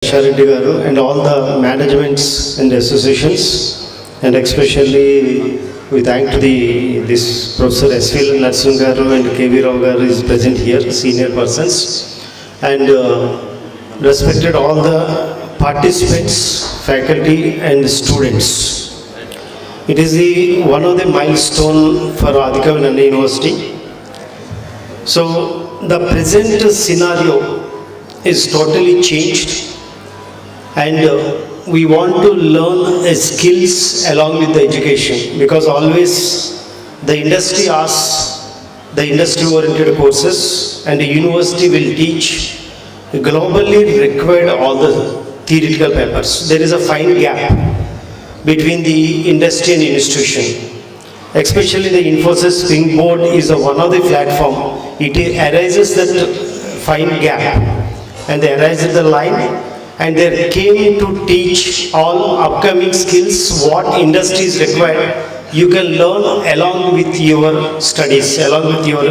Sharadi Garu and all the managements and associations, and especially we thank to this Professor S.V. Narsingh Garu and K.V. Rao Garu is present here, senior persons, and respected all the participants, faculty and students. It is one of the milestone for Adhika Vinaya University. So the present scenario is totally changed, and we want to learn skills along with the education, because always the industry asks the industry oriented courses, and the university will teach globally required all the theoretical papers. There is a fine gap between the industry and institution. Especially the Infosys Springboard is one of the platform. It erases that fine gap, and they erased the line, and they came to teach all upcoming skills what industry is required. You can learn along with your studies, along with your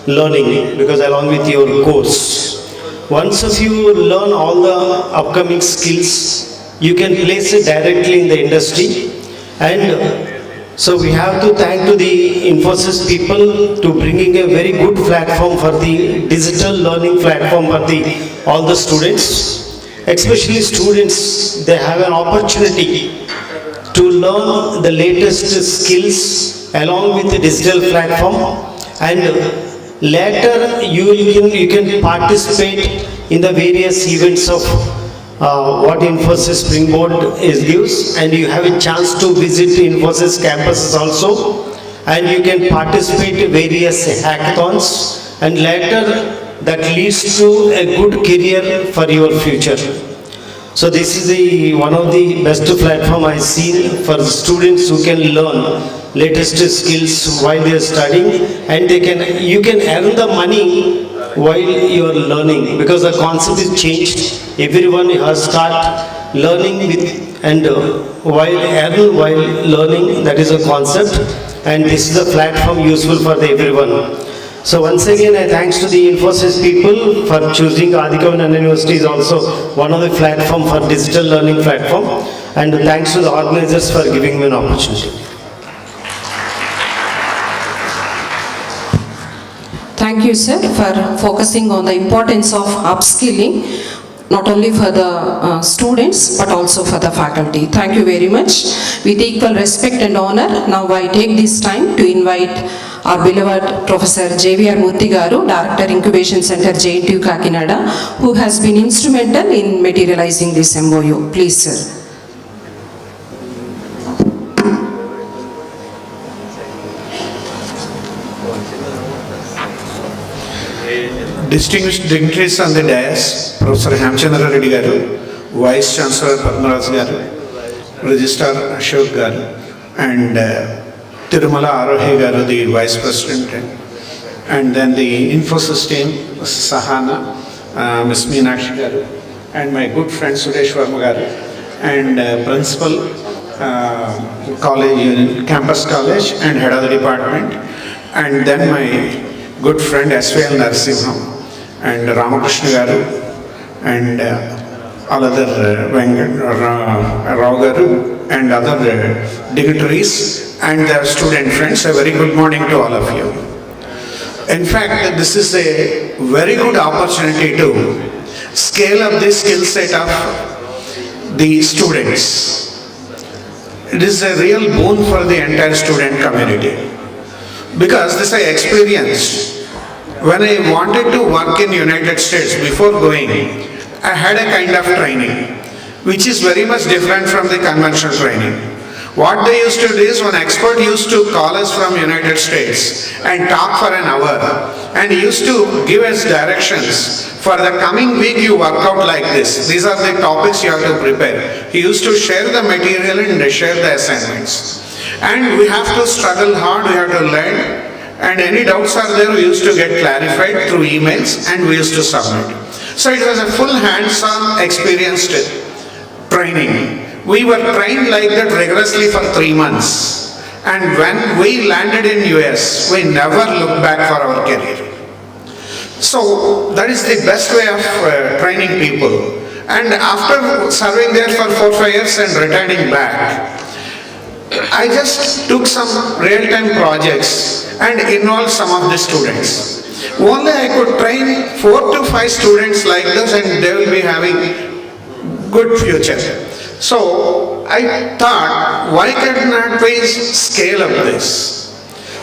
learning, because along with your course. Once if you learn all the upcoming skills, you can place it directly in the industry. And so we have to thank to the Infosys people to bringing a very good platform for the digital learning platform for all the students. Especially students, they have an opportunity to learn the latest skills along with the digital platform, and later you can participate in the various events of what Infosys Springboard gives, and you have a chance to visit Infosys campuses also, and you can participate in various hackathons, and later that leads to a good career for your future. So this is one of the best platform I see for students who can learn latest skills while they are studying, and you can earn the money while you are learning, because the concept is changed. Everyone has start learning with and while learning. That is a concept, and this is the platform useful for everyone. So once again, I thanks to the Infosys people for choosing Adhika Vinaya University is also one of the platform for digital learning platform, and thanks to the organizers for giving me an opportunity. Thank you, sir, for focusing on the importance of upskilling, not only for the students but also for the faculty. Thank you very much. With equal respect and honor, now I take this time to invite our beloved Professor J.V.R. Murthy Garu, Director Incubation Center, JNTU Kakinada, who has been instrumental in materializing this MoU. Please, sir. Distinguished dignitaries on the dais, Professor Hamchandra Reddy Garu, Vice Chancellor Padmaraj Garu, Registrar Ashok Garu, and Tirumala Arohe Garu, the Vice President, and then the Infosys team, Sahana, Ms. Meenakshi Garu, and my good friend Suresh Verma Garu, and Principal College, Campus College, and Head of the Department, and then my good friend S.V. Narsingh and Ramakrishna Garu, and all other Rao Garu and other dignitaries and their student friends. A very good morning to all of you. In fact, this is a very good opportunity to scale up the skill set of the students. It is a real boon for the entire student community, because this I experienced when I wanted to work in United States. Before going, I had a kind of training which is very much different from the conventional training. What they used to do is, one expert used to call us from United States and talk for an hour, and he used to give us directions. For the coming week you work out like this. These are the topics you have to prepare. He used to share the material and share the assignments. And we have to struggle hard, we have to learn. And any doubts are there, we used to get clarified through emails, and we used to submit. So it was a full hands-on experienced training. We were trained like that rigorously for 3 months. And when we landed in US, we never looked back for our career. So that is the best way of training people. And after serving there for 4-5 years and returning back, I just took some real-time projects and involved some of the students. Only I could train 4 to 5 students like this, and they will be having good future. So I thought, why cannot we scale up this?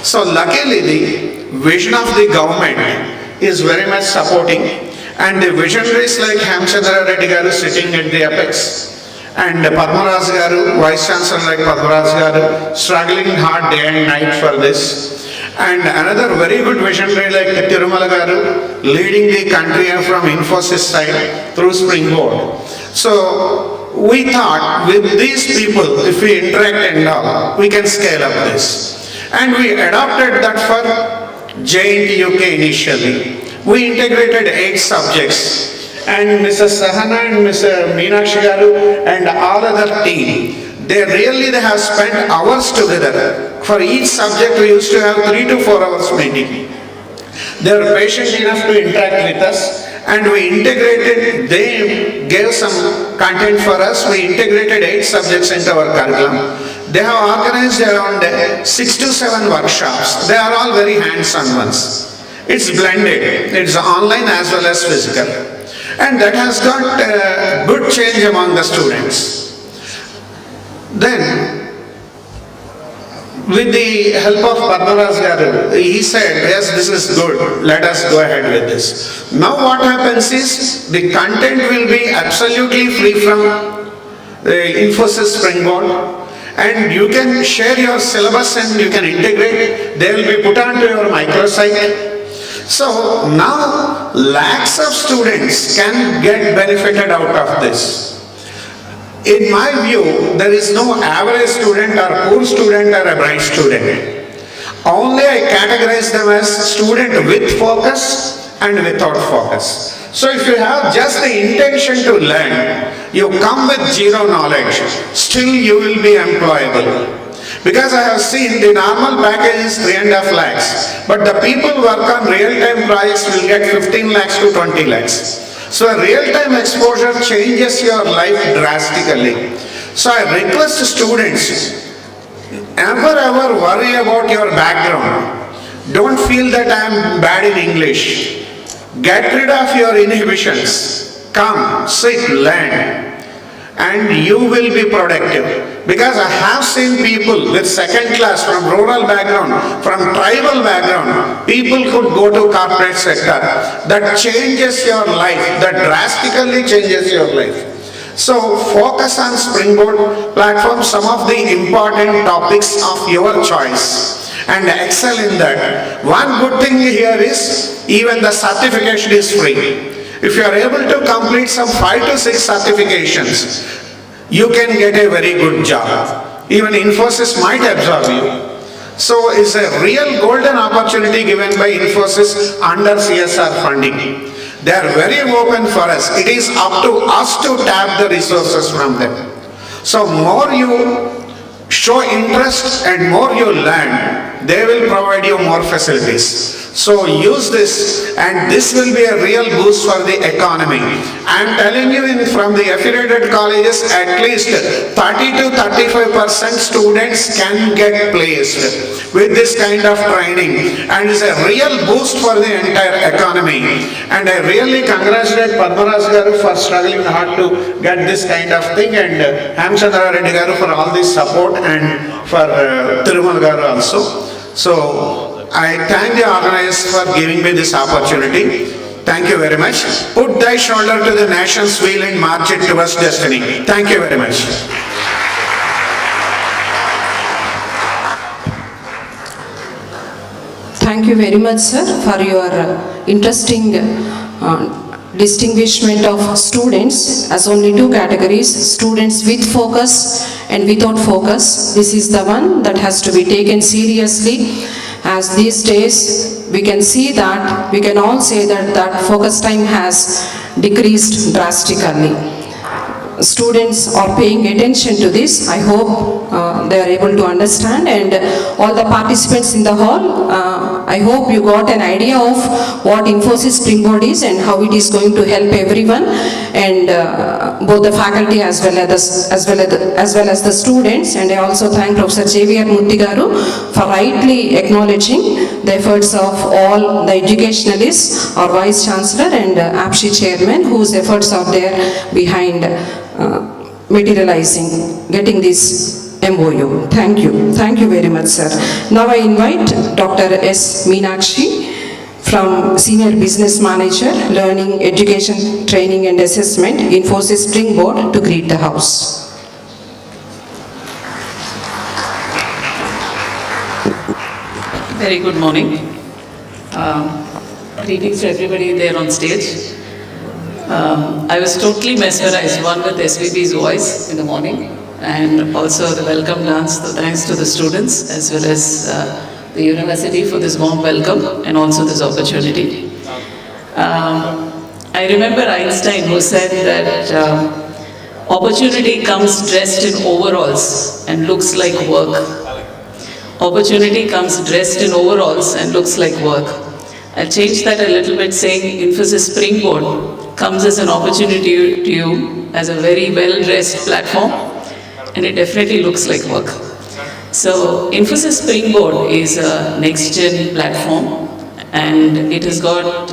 So luckily the vision of the government is very much supporting, and the visionaries like Hamchandra Reddy garu sitting at the apex, and Padmaraj garu, Vice Chancellor like Padmaraj garu, struggling hard day and night for this. And another very good visionary like Tirumala garu, leading the country from Infosys side through Springboard. So we thought with these people, if we interact and all, we can scale up this. And we adopted that for JNTUK initially. We integrated 8 subjects. And Mrs. Sahana and Mr. Meenakshi garu and all other team, they have spent hours together. For each subject we used to have 3 to 4 hours meeting. They were patient enough to interact with us, and we integrated, they gave some content for us, we integrated 8 subjects into our curriculum. They have organized around 6 to 7 workshops. They are all very hands-on ones. It's blended, it's online as well as physical. And that has got good change among the students. Then, with the help of Padmaraj garu, he said, yes, this is good, let us go ahead with this. Now what happens is, the content will be absolutely free from the Infosys Springboard, and you can share your syllabus and you can integrate, they will be put onto your microsite. So now lakhs of students can get benefited out of this. In my view, there is no average student or poor student or a bright student. Only I categorize them as student with focus and without focus. So if you have just the intention to learn, you come with zero knowledge, still you will be employable. Because I have seen the normal package is 3.5 lakhs, but the people who work on real-time projects will get 15 lakhs to 20 lakhs. So a real-time exposure changes your life drastically. So I request students, never ever worry about your background. Don't feel that I am bad in English. Get rid of your inhibitions. Come, sit, learn, and you will be productive. Because I have seen people with second class from rural background, from tribal background, people could go to corporate sector. That changes your life, that drastically changes your life. So focus on Springboard platform, some of the important topics of your choice, and excel in that. One good thing here is, even the certification is free. If you are able to complete some 5 to 6 certifications, you can get a very good job. Even Infosys might absorb you. So it's a real golden opportunity given by Infosys under CSR funding. They are very open for us. It is up to us to tap the resources from them. So more you show interest and more you learn, they will provide you more facilities. So use this, and this will be a real boost for the economy. I am telling you, from the affiliated colleges, at least 30 to 35% students can get placed with this kind of training, and it's a real boost for the entire economy. And I really congratulate Padmaraj garu for struggling hard to get this kind of thing, and Hamchandra Reddy garu for all this support, and for Tirumala garu also. So I thank the organizers for giving me this opportunity. Thank you very much. Put thy shoulder to the nation's wheel and march it towards destiny. Thank you very much. Thank you very much, sir, for your interesting distinguishment of students as only 2 categories, students with focus and without focus. This is the one that has to be taken seriously, as these days we can see that, we can all say that focus time has decreased drastically. Students are paying attention to this. I hope they are able to understand, and all the participants in the hall, I hope you got an idea of what Infosys Springboard is and how it is going to help everyone, and both the faculty as well as the students. And I also thank Professor J.V.R. Murthy garu for rightly acknowledging the efforts of all the educationalists, our Vice Chancellor and APSHI Chairman, whose efforts are there behind materializing, getting this MoU. Thank you. Thank you very much, sir. Now I invite Dr. S. Meenakshi from Senior Business Manager, Learning, Education, Training and Assessment, Infosys Springboard, to greet the House. Very good morning. Greetings to everybody there on stage. I was totally mesmerized, one with SVB's voice in the morning, and also the welcome dance, so thanks to the students as well as the university for this warm welcome and also this opportunity. I remember Einstein, who said that opportunity comes dressed in overalls and looks like work. Opportunity comes dressed in overalls and looks like work. I'll change that a little bit, saying Infosys Springboard comes as an opportunity to you as a very well-dressed platform, and it definitely looks like work. So Infosys Springboard is a next-gen platform, and it has got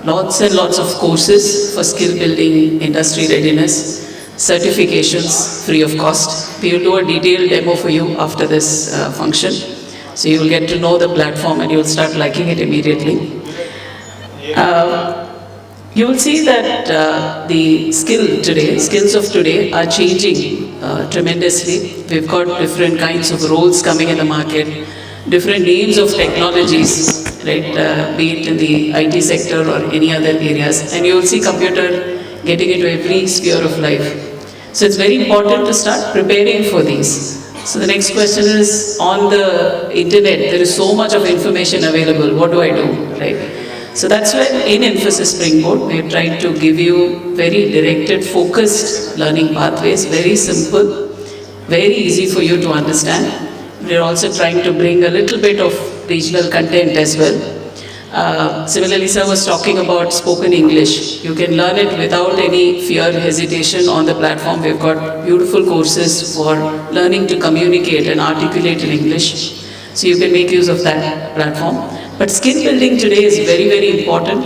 lots and lots of courses for skill building, industry readiness, certifications free of cost. We will do a detailed demo for you after this function. So you will get to know the platform and you will start liking it immediately. You will see that the skills of today are changing tremendously. We've got different kinds of roles coming in the market, different names of technologies, right, be it in the IT sector or any other areas. And you will see computer getting into every sphere of life. So it's very important to start preparing for these. So the next question is, on the internet, there is so much of information available. What do I do, right? So that's where in Infosys Springboard, we're trying to give you very directed, focused learning pathways, very simple, very easy for you to understand. We're also trying to bring a little bit of regional content as well. Similarly, sir was talking about spoken English. You can learn it without any fear, hesitation on the platform. We've got beautiful courses for learning to communicate and articulate in English. So you can make use of that platform. But skill building today is very, very important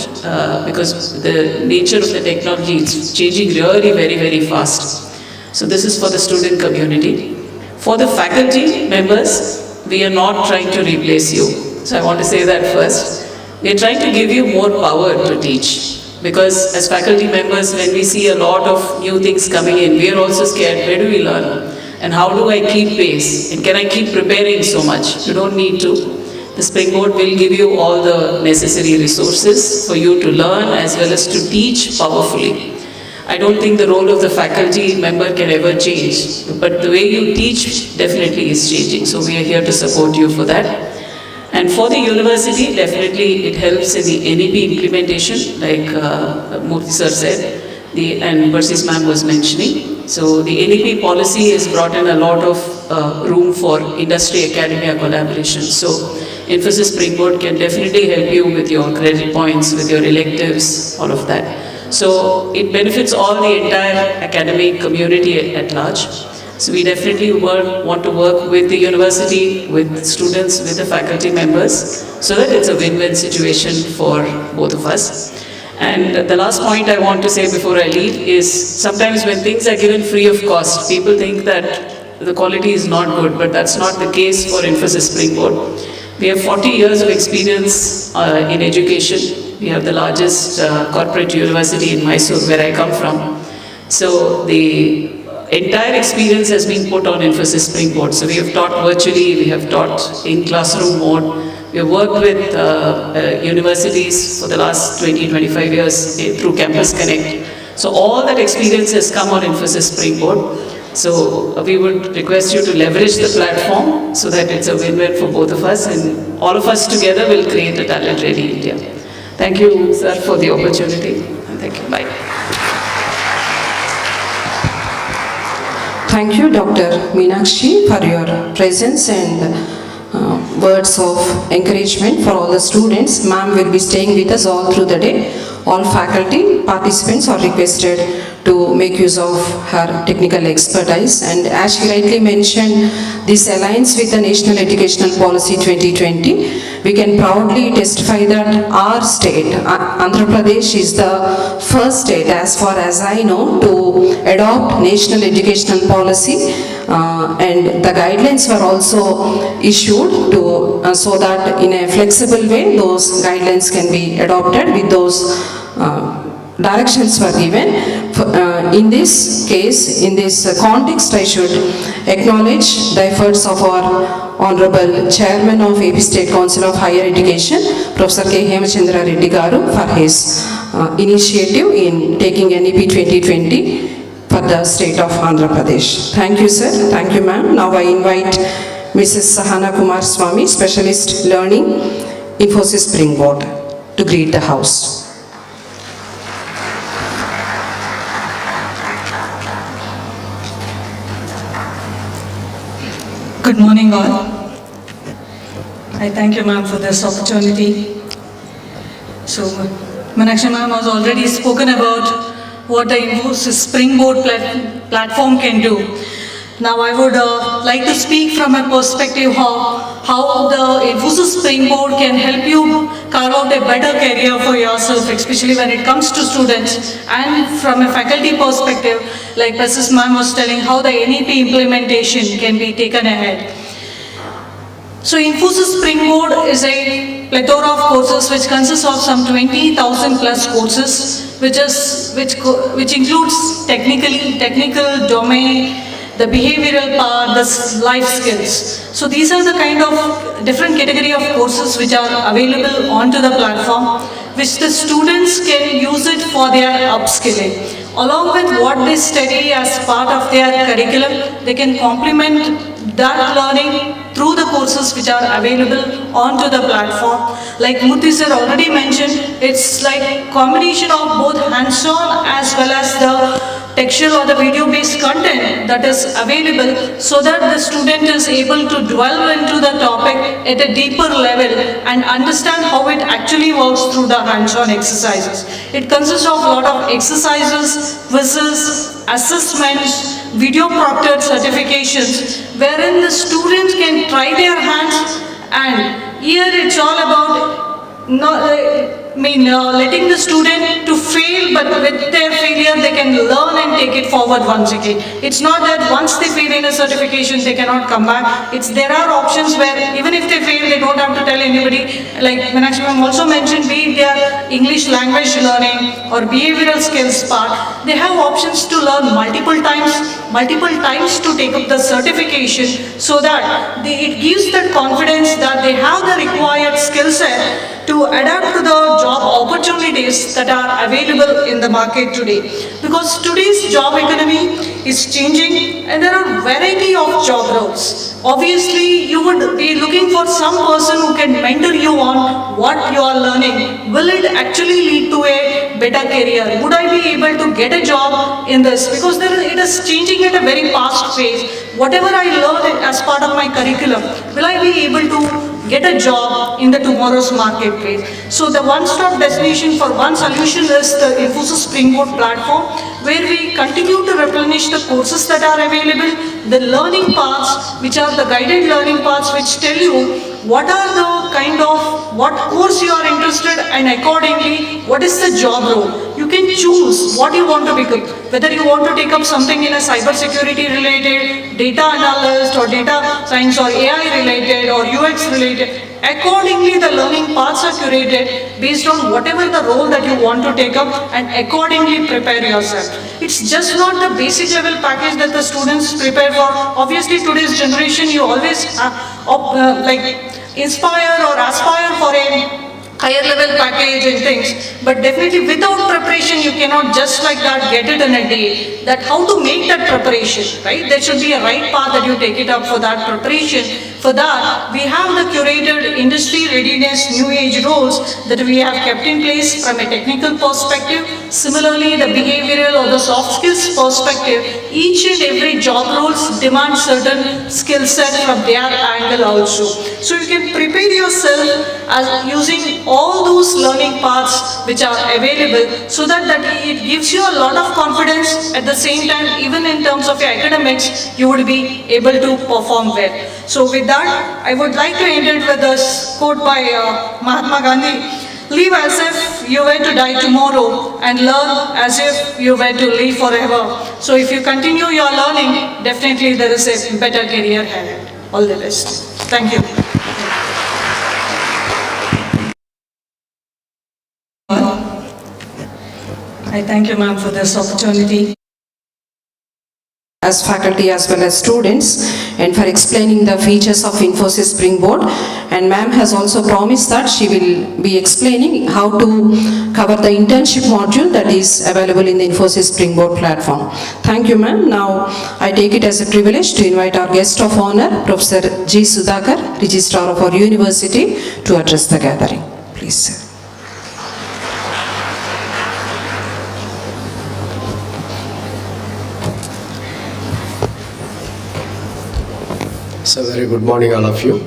because the nature of the technology is changing really very, very fast. So this is for the student community. For the faculty members, we are not trying to replace you. So I want to say that first. We are trying to give you more power to teach, because as faculty members, when we see a lot of new things coming in, we are also scared, where do we learn? And how do I keep pace? And can I keep preparing so much? You don't need to. The Springboard will give you all the necessary resources for you to learn as well as to teach powerfully. I don't think the role of the faculty member can ever change, but the way you teach definitely is changing. So we are here to support you for that. And for the university, definitely it helps in the NEP implementation, like Murthy sir said, and Persis ma'am was mentioning. So the NEP policy has brought in a lot of room for industry-academia collaboration. So Infosys Springboard can definitely help you with your credit points, with your electives, all of that. So it benefits all the entire academic community at large. So we definitely want to work with the university, with students, with the faculty members, so that it's a win-win situation for both of us. And the last point I want to say before I leave is, sometimes when things are given free of cost, people think that the quality is not good, but that's not the case for Infosys Springboard. We have 40 years of experience in education. We have the largest corporate university in Mysore, where I come from. So the entire experience has been put on Infosys Springboard. So we have taught virtually, we have taught in classroom mode. We have worked with universities for the last 20-25 years through Campus Connect. So all that experience has come on Infosys Springboard. So we would request you to leverage the platform so that it's a win-win for both of us, and all of us together will create a talent-ready India. Thank you, sir, for the opportunity. And thank you. Bye. Thank you, Dr. Meenakshi, for your presence and words of encouragement for all the students. Ma'am will be staying with us all through the day. All faculty participants are requested to make use of her technical expertise, and as she rightly mentioned, this aligns with the National Educational Policy 2020. We can proudly testify that our state, Andhra Pradesh, is the first state, as far as I know, to adopt National Educational Policy, and the guidelines were also issued to so that in a flexible way those guidelines can be adopted with those directions were given. In this case, in this context, I should acknowledge the efforts of our Honorable Chairman of AP State Council of Higher Education, Professor K. Hemachandra Reddy Garu, for his initiative in taking NEP 2020 for the state of Andhra Pradesh. Thank you, sir. Thank you, ma'am. Now I invite Mrs. Sahana Kumar Swami, Specialist Learning, Infosys Springboard, to greet the house. Good morning all. I thank you ma'am for this opportunity. So Meenakshi ma'am has already spoken about what the Infosys Springboard platform can do. Now I would like to speak from a perspective how the Infosys Springboard can help you carve out a better career for yourself, especially when it comes to students, and from a faculty perspective, like Mrs. Ma'am was telling, how the NEP implementation can be taken ahead. So Infosys Springboard is a plethora of courses which consists of some 20,000 plus courses, which includes technical domain, the behavioral part, the life skills. So these are the kind of different category of courses which are available onto the platform, which the students can use it for their upskilling. Along with what they study as part of their curriculum, they can complement that learning through the courses which are available onto the platform. Like Murthy sir already mentioned, it's like combination of both hands-on as well as the textual or the video-based content that is available, so that the student is able to dwell into the topic at a deeper level and understand how it actually works through the hands-on exercises. It consists of a lot of exercises, quizzes, assessments, video proctored certifications, wherein the students can try their hands, and here it's all about letting the student to fail, but with their failure they can learn and take it forward once again. It's not that once they fail in a certification they cannot come back. There are options where even if they fail they don't have to tell anybody. Like Meenakshi ma'am also mentioned, be it their English language learning or behavioral skills part, they have options to learn multiple times to take up the certification, so that it gives that confidence that they have the required skill set to adapt to the job opportunities that are available in the market today. Because today's job economy is changing and there are variety of job roles. Obviously, you would be looking for some person who can mentor you on what you are learning. Will it actually lead to a better career? Would I be able to get a job in this? Because it is changing at a very fast pace. Whatever I learned as part of my curriculum, will I be able to get a job in the tomorrow's marketplace? So the one-stop destination for one solution is the Infosys Springboard platform, where we continue to replenish the courses that are available, the learning paths, which are the guided learning paths, which tell you what are the what course you are interested, and accordingly what is the job role. You can choose what you want to become, whether you want to take up something in a cyber security related, data analyst or data science or AI related or UX related. Accordingly the learning paths are curated based on whatever the role that you want to take up, and accordingly prepare yourself. It's just not the basic level package that the students prepare for. Obviously today's generation, you always inspire or aspire for a higher level package and things, but definitely without preparation you cannot just like that get it in a day. That how to make that preparation, right? There should be a right path that you take it up for that preparation. For that, we have the curated industry readiness new age roles that we have kept in place from a technical perspective. Similarly, the behavioral or the soft skills perspective, each and every job roles demand certain skill set from their angle also. So you can prepare yourself as using all those learning paths which are available, so that it gives you a lot of confidence. At the same time, even in terms of your academics, you would be able to perform well. So with that, I would like to end it with this quote by Mahatma Gandhi. Live as if you were to die tomorrow and learn as if you were to live forever. So if you continue your learning, definitely there is a better career ahead. All the best. Thank you. I thank you, ma'am, for this opportunity. As faculty as well as students, and for explaining the features of Infosys Springboard. And ma'am has also promised that she will be explaining how to cover the internship module that is available in the Infosys Springboard platform. Thank you, ma'am. Now I take it as a privilege to invite our guest of honor, Professor G. Sudhakar, Registrar of our university, to address the gathering. Please, sir. So very good morning all of you,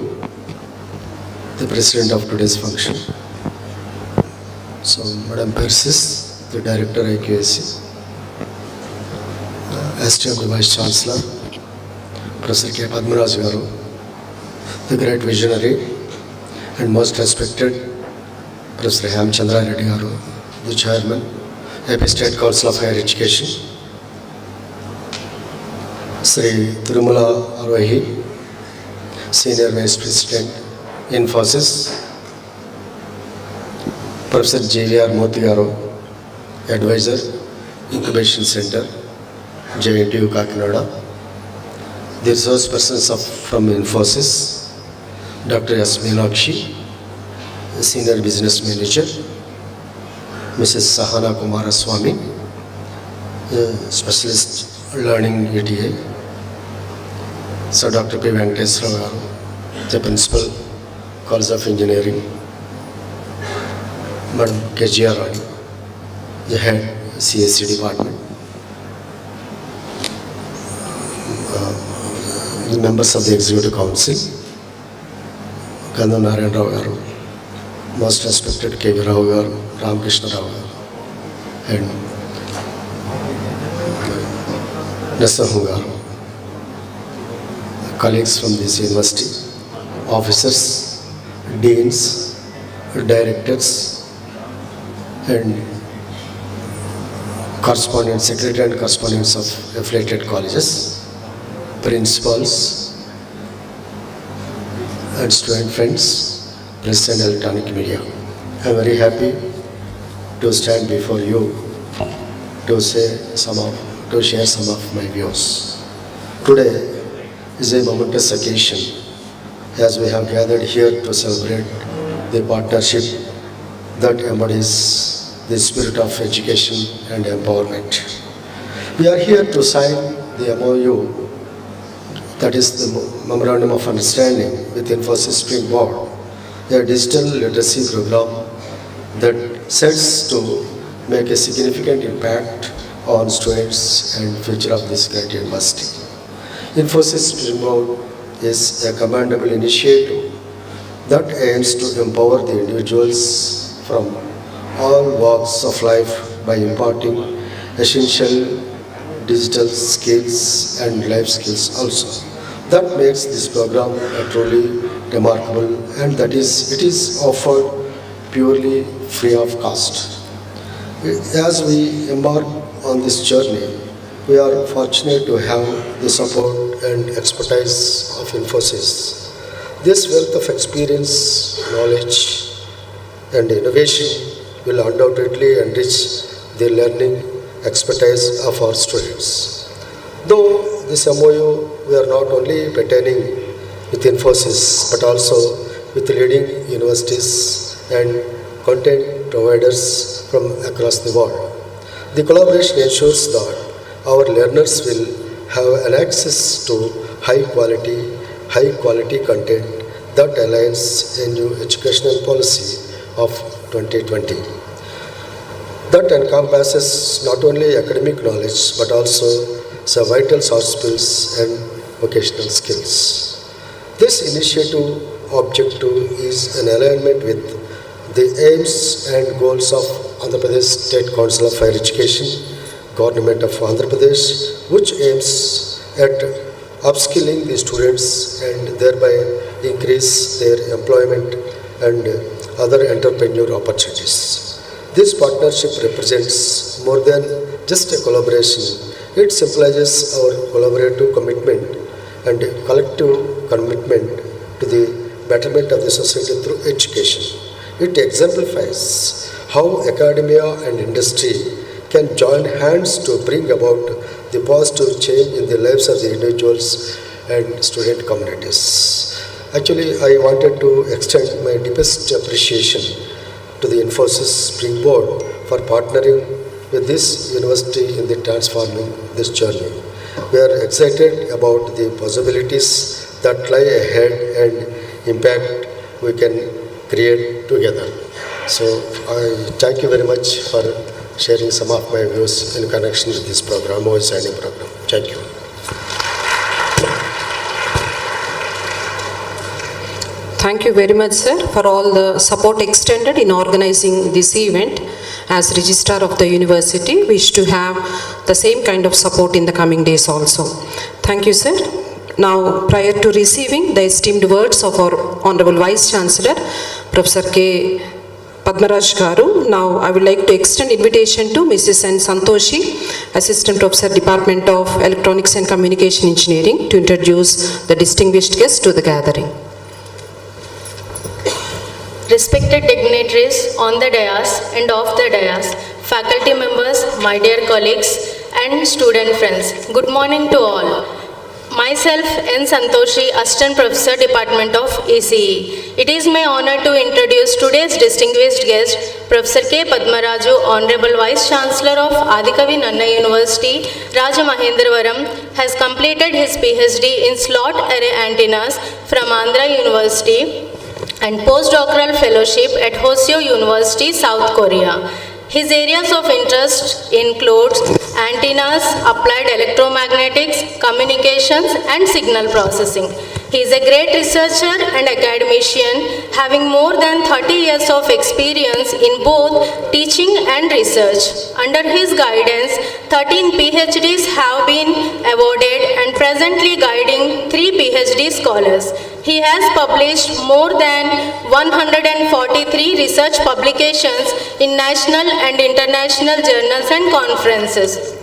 the president of today's function. So Madam Persis, the director IQAC, esteemed Vice Chancellor, Professor K. Padmaraj Garu, the great visionary and most respected Professor Chandra Reddy Garu, the chairman, AP State Council of Higher Education, Sri Tirumala Arohi, Senior Vice President, Infosys, Professor J.V.R. Murthy Garu, Advisor, Incubation Center, JNTU Kakinada, the resource persons from Infosys, Dr. S. Meenakshi, Senior Business Manager, Mrs. Sahana Kumaraswamy, Specialist Learning ETA, So Dr. P. Venkateswara Garu, the Principal, College of Engineering, Madam K.G.R. Rani, the Head, CSC Department, the members of the Executive Council, Gandham Narayan Rao Garu, most respected K.V. Rao Garu, Ramakrishna Rao Garu, and Nasahu Garu, colleagues from this university, officers, deans, directors, and correspondents, secretary and correspondents of affiliated colleges, principals, and student friends, press and electronic media. I am very happy to stand before you to share some of my views. Today is a momentous occasion as we have gathered here to celebrate the partnership that embodies the spirit of education and empowerment. We are here to sign the MoU, that is the Memorandum of Understanding with Infosys Springboard, a digital literacy program that sets to make a significant impact on students and future of this great university. Infosys Springboard is a commendable initiative that aims to empower the individuals from all walks of life by imparting essential digital skills and life skills also. That makes this program truly remarkable, and that is, it is offered purely free of cost. As we embark on this journey, we are fortunate to have the support and expertise of Infosys. This wealth of experience, knowledge, and innovation will undoubtedly enrich the learning expertise of our students. Though this MoU, we are not only pertaining with Infosys, but also with leading universities and content providers from across the world. The collaboration ensures that our learners will have an access to high quality content that aligns a new educational policy of 2020. That encompasses not only academic knowledge but also some vital soft skills and vocational skills. This initiative objective is in alignment with the aims and goals of Andhra Pradesh State Council of Higher Education, Government of Andhra Pradesh, which aims at upskilling the students and thereby increase their employment and other entrepreneurial opportunities. This partnership represents more than just a collaboration. It symbolizes our collaborative commitment and collective commitment to the betterment of the society through education. It exemplifies how academia and industry can join hands to bring about the positive change in the lives of the individuals and student communities. Actually, I wanted to extend my deepest appreciation to the Infosys Springboard for partnering with this university in the transforming this journey. We are excited about the possibilities that lie ahead and impact we can create together. So I thank you very much for sharing some of my views in connection with this program, MoU signing program. Thank you. Thank you very much, sir, for all the support extended in organizing this event. As Registrar of the University, wish to have the same kind of support in the coming days also. Thank you, sir. Now, prior to receiving the esteemed words of our Honorable Vice Chancellor, Professor K. Padmaraj Garu, now I would like to extend invitation to Mrs. N. Santoshi, Assistant Professor, Department of Electronics and Communication Engineering, to introduce the distinguished guests to the gathering. Respected dignitaries on the dais and off the dais, faculty members, my dear colleagues and student friends, good morning to all. Myself, N. Santoshi, Assistant Professor, Department of ECE. It is my honor to introduce today's distinguished guest, Professor K. Padmaraju, Honorable Vice Chancellor of Adikavi Nanna University, Rajamahendravaram, has completed his PhD in slot array antennas from Andhra University and postdoctoral fellowship at Hoseo University, South Korea. His areas of interest include antennas, applied electromagnetics, communications, and signal processing. He is a great researcher and academician, having more than 30 years of experience in both teaching and research. Under his guidance, 13 PhDs have been awarded and presently guiding 3 PhD scholars. He has published more than 143 research publications in national and international journals and conferences.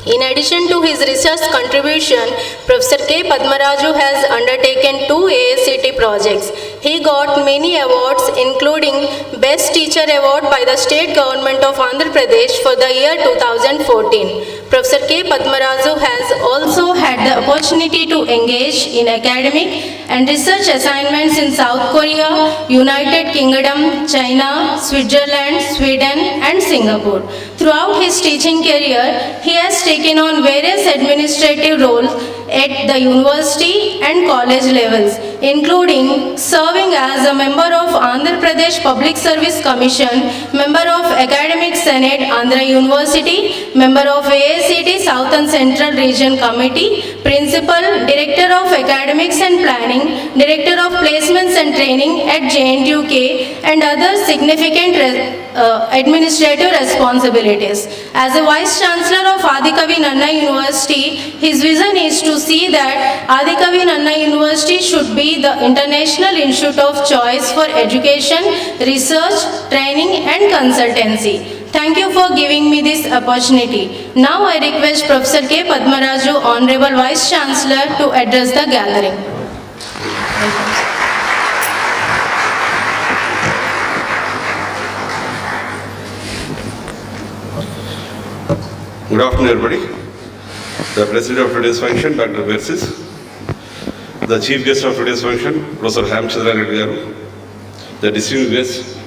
In addition to his research contribution, Professor K. Padmaraju has undertaken 2 ASCT projects. He got many awards, including Best Teacher Award by the State Government of Andhra Pradesh for the year 2014. Professor K. Padmaraju has also had the opportunity to engage in academic and research assignments in South Korea, United Kingdom, China, Switzerland, Sweden, and Singapore. Throughout his teaching career, he has taken on various administrative roles at the university and college levels, including serving as a member of Andhra Pradesh Public Service Commission, member of Academic Senate, Andhra University, member of ASCT South and Central Region Committee, Principal, Director of Academics and Planning, Director of Placements and Training at JNUK, and other significant administrative responsibilities. As a Vice Chancellor of Adikavi Nanna University, his vision is to see that Adikavi Nanna University should be the international institute of choice for education, research, training and consultancy. Thank you for giving me this opportunity. Now I request Professor K. Padmaraju, Honorable Vice Chancellor, to address the gathering. Good afternoon, everybody. The President of today's function, Dr. Versis. The Chief Guest of today's function, Professor Hamchandra Reddy Garu. The distinguished guests,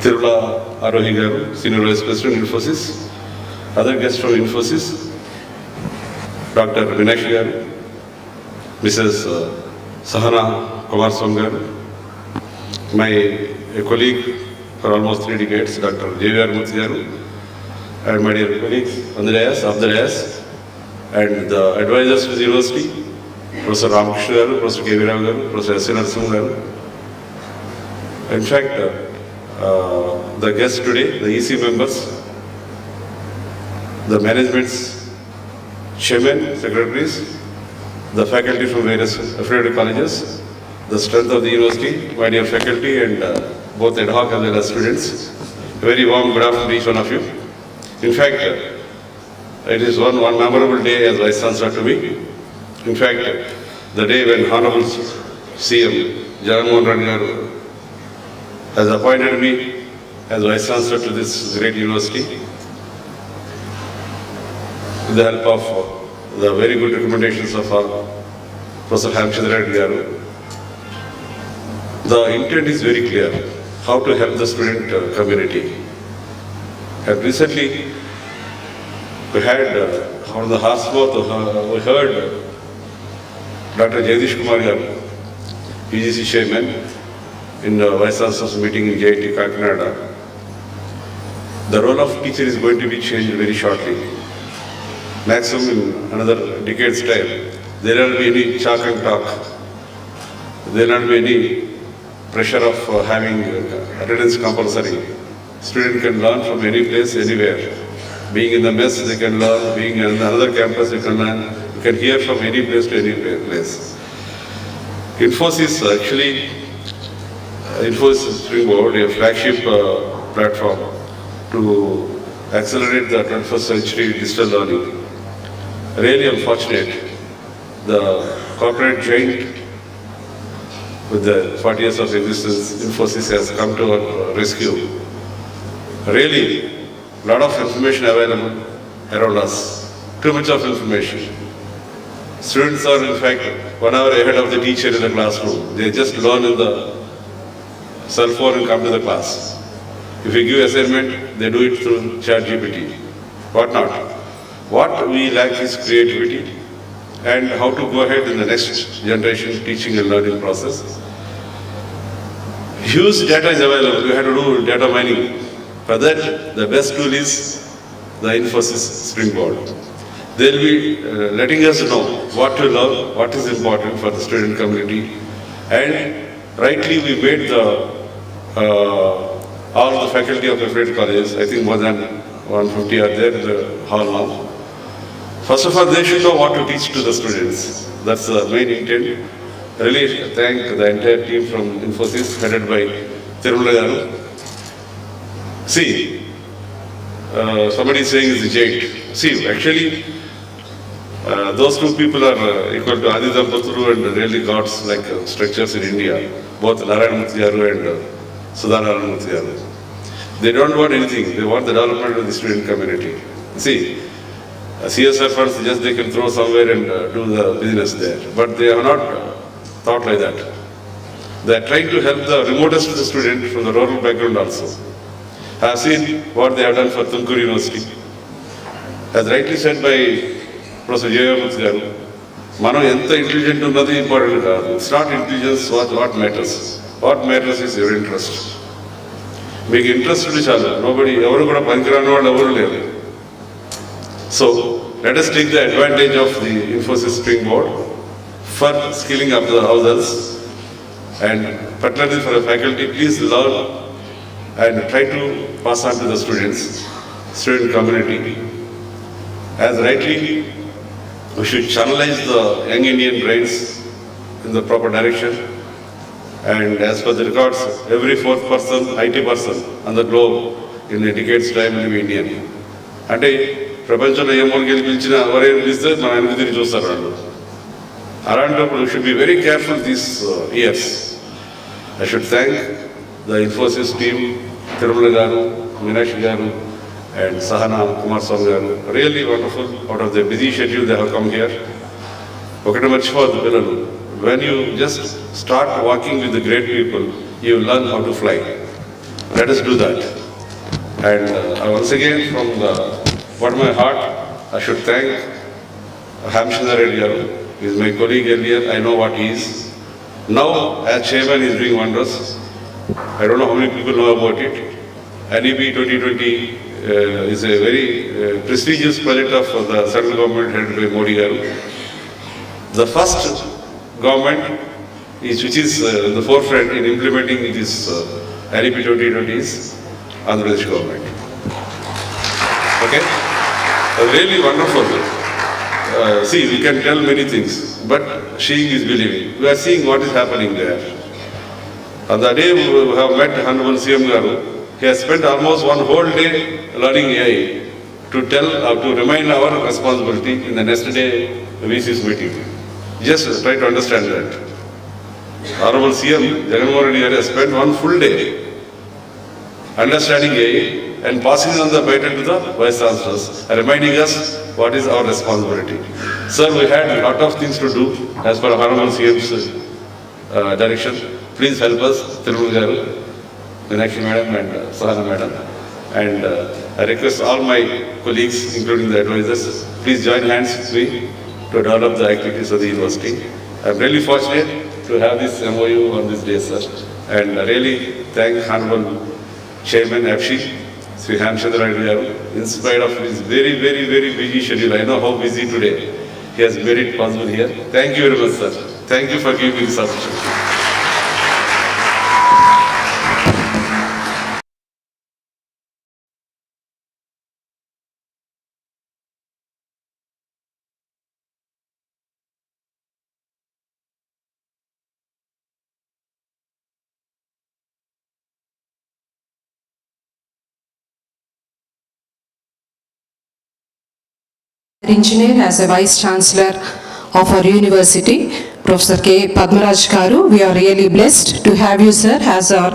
Tirula Arohi Garu, Senior Vice President, Infosys. Other guests from Infosys, Dr. Minashi Garu, Mrs. Sahana Kumar Garu, my colleague for almost 3 decades, Dr. J.V.R. Murthy Garu, and my dear colleagues on the dais, of the dais, and the advisors to the university, Professor Ramakrishna Garu, Professor K.V. Rao Garu, Professor S. Narasimha Garu. In fact, the guests today, the EC members, the management's chairman, secretaries, the faculty from various affiliated colleges, the strength of the university, my dear faculty and both ad hoc as well as students. A very warm good afternoon to each one of you. In fact, it is one memorable day as Vice Chancellor to me. In fact, the day when Honorable CM Jagannath Reddy Garu has appointed me as Vice Chancellor to this great university, with the help of the very good recommendations of Professor Hamchandra Reddy Garu. The intent is very clear, how to help the student community. And recently, we had on the Harsmouth, we heard Dr. Jagdish Kumar Garu, UGC Chairman, in the Vice Chancellor's meeting in JIT Kakinada. The role of teacher is going to be changed very shortly. Maximum in another decade's time, there will not be any chalk and talk. There will not be any pressure of having attendance compulsory. Student can learn from any place, anywhere. Being in the mess, they can learn. Being in another campus, they can learn. You can hear from any place to any place. Infosys, actually, Infosys Springboard, a flagship platform to accelerate the 21st century digital learning. Really unfortunate, the corporate giant with the 40 years of existence, Infosys has come to our rescue. Really, a lot of information available around us, too much of information. Students are in fact 1 hour ahead of the teacher in the classroom. They just learn in the cell phone and come to the class. If we give assignment, they do it through ChatGPT. What not? What we lack is creativity and how to go ahead in the next generation teaching and learning process. Huge data is available. We have to do data mining. For that, the best tool is the Infosys Springboard. They will be letting us know what to learn, what is important for the student community. And rightly, we made the all the faculty of affiliated colleges, I think more than 150 are there in the hall now. First of all, they should know what to teach to the students. That's the main intent. Really thank the entire team from Infosys, headed by Tirula Garu. See, somebody is saying it's a giant. See, actually, those two people are equal to Adi Dampatulu and really gods like structures in India, both Narayan Murthy Garu and Sudhanarayan Murthy Garu. They don't want anything, they want the development of the student community. See, CSR funds, just they can throw somewhere and do the business there. But they are not thought like that. They are trying to help the remotest of the student from the rural background also. I have seen what they have done for Tumakuru University. As rightly said by Professor J.V. Murthy Garu, Mano enta intelligent unnadi important kaadu. It's not intelligence what matters. What matters is your interest. Make interest to chalu. Nobody, evaru kuda panikirani vallu evaru leru. So, let us take the advantage of the Infosys Springboard for skilling up the others, and particularly for the faculty, please learn and try to pass on to the student community. As rightly, we should channelize the young Indian brains in the proper direction. And as per the records, every fourth person, IT person on the globe in a decade's time will be Indian. And ప్రపంచంలో ఏ మూలకి పిలిచినా ఎవరైనా పిలిస్తే మన వెనక తిరిగి చూస్తారు వాళ్ళు. అలాంటప్పుడు should be very careful these years. I should thank the Infosys team, Tirumala గారు, మీనాక్షి గారు and Sahana Kumar Garu. Really wonderful. Out of their busy schedule they have come here. ఒకటి మర్చిపోవద్దు పిల్లలు, when you just start walking with the great people, you learn how to fly. Let us do that. And once again, from the bottom of my heart, I should thank Hamshindar Reddy Garu. He is my colleague earlier. I know what he is. Now, as chairman, he is doing wonders. I don't know how many people know about it. NEP 2020 is a very prestigious project of the central government headed by Modi Garu. The first government which is in the forefront in implementing this NEP 2020 is Andhra Pradesh government. Okay? Really wonderful. See, we can tell many things, but seeing is believing. We are seeing what is happening there. On the day we have met Honorable CM Garu, he has spent almost one whole day learning AI to remind our responsibility in the next day VC's meeting. Just try to understand that. Honorable CM Jagannath Reddy has spent one full day understanding AI and passing on the baton to the Vice Chancellors, reminding us what is our responsibility. Sir, we had a lot of things to do as per Honorable CM's direction. Please help us, Tirumala Garu, Meenakshi Madam and Sahana Madam. And I request all my colleagues, including the advisors, please join hands with me to develop the activities of the university. I am really fortunate to have this MoU on this day, sir. And I really thank Honorable Chairman Abshi, Sri Hamshindar Reddy Garu, in spite of his very, very, very busy schedule. I know how busy today. He has made it possible here. Thank you very much, sir. Thank you for giving me this opportunity. Engineer as a Vice Chancellor of our university, Professor K. Padmaraj Garu. We are really blessed to have you, sir, as our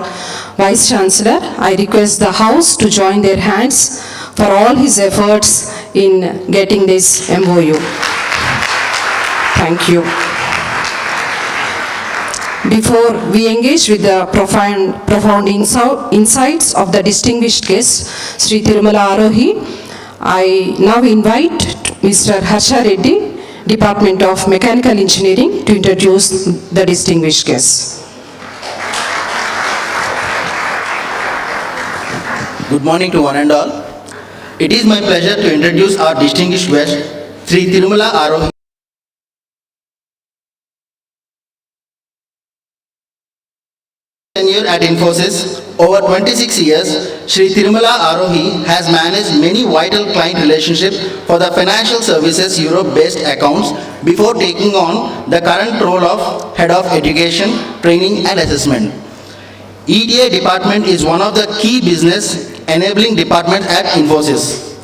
Vice Chancellor. I request the House to join their hands for all his efforts in getting this MoU. Thank you. Before we engage with the profound insights of the distinguished guest, Sri Tirumala Arohi, I now invite Mr. Harsha Reddy, Department of Mechanical Engineering, to introduce the distinguished guests. Good morning to one and all. It is my pleasure to introduce our distinguished guest, Sri Tirumala Arohi. Tenure at Infosys, over 26 years, Sri Tirumala Arohi has managed many vital client relationships for the financial services Europe-based accounts before taking on the current role of Head of Education, Training and Assessment. ETA department is one of the key business enabling departments at Infosys.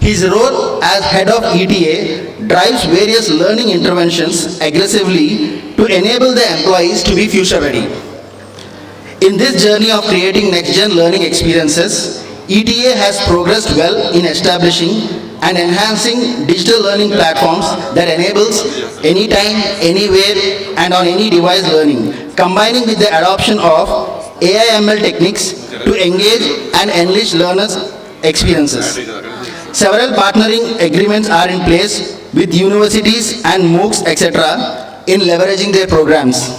His role as Head of ETA drives various learning interventions aggressively to enable the employees to be future ready. In this journey of creating next-gen learning experiences, ETA has progressed well in establishing and enhancing digital learning platforms that enables anytime, anywhere and on any device learning, combining with the adoption of AI/ML techniques to engage and enrich learners' experiences. Several partnering agreements are in place with universities and MOOCs, etc. in leveraging their programs.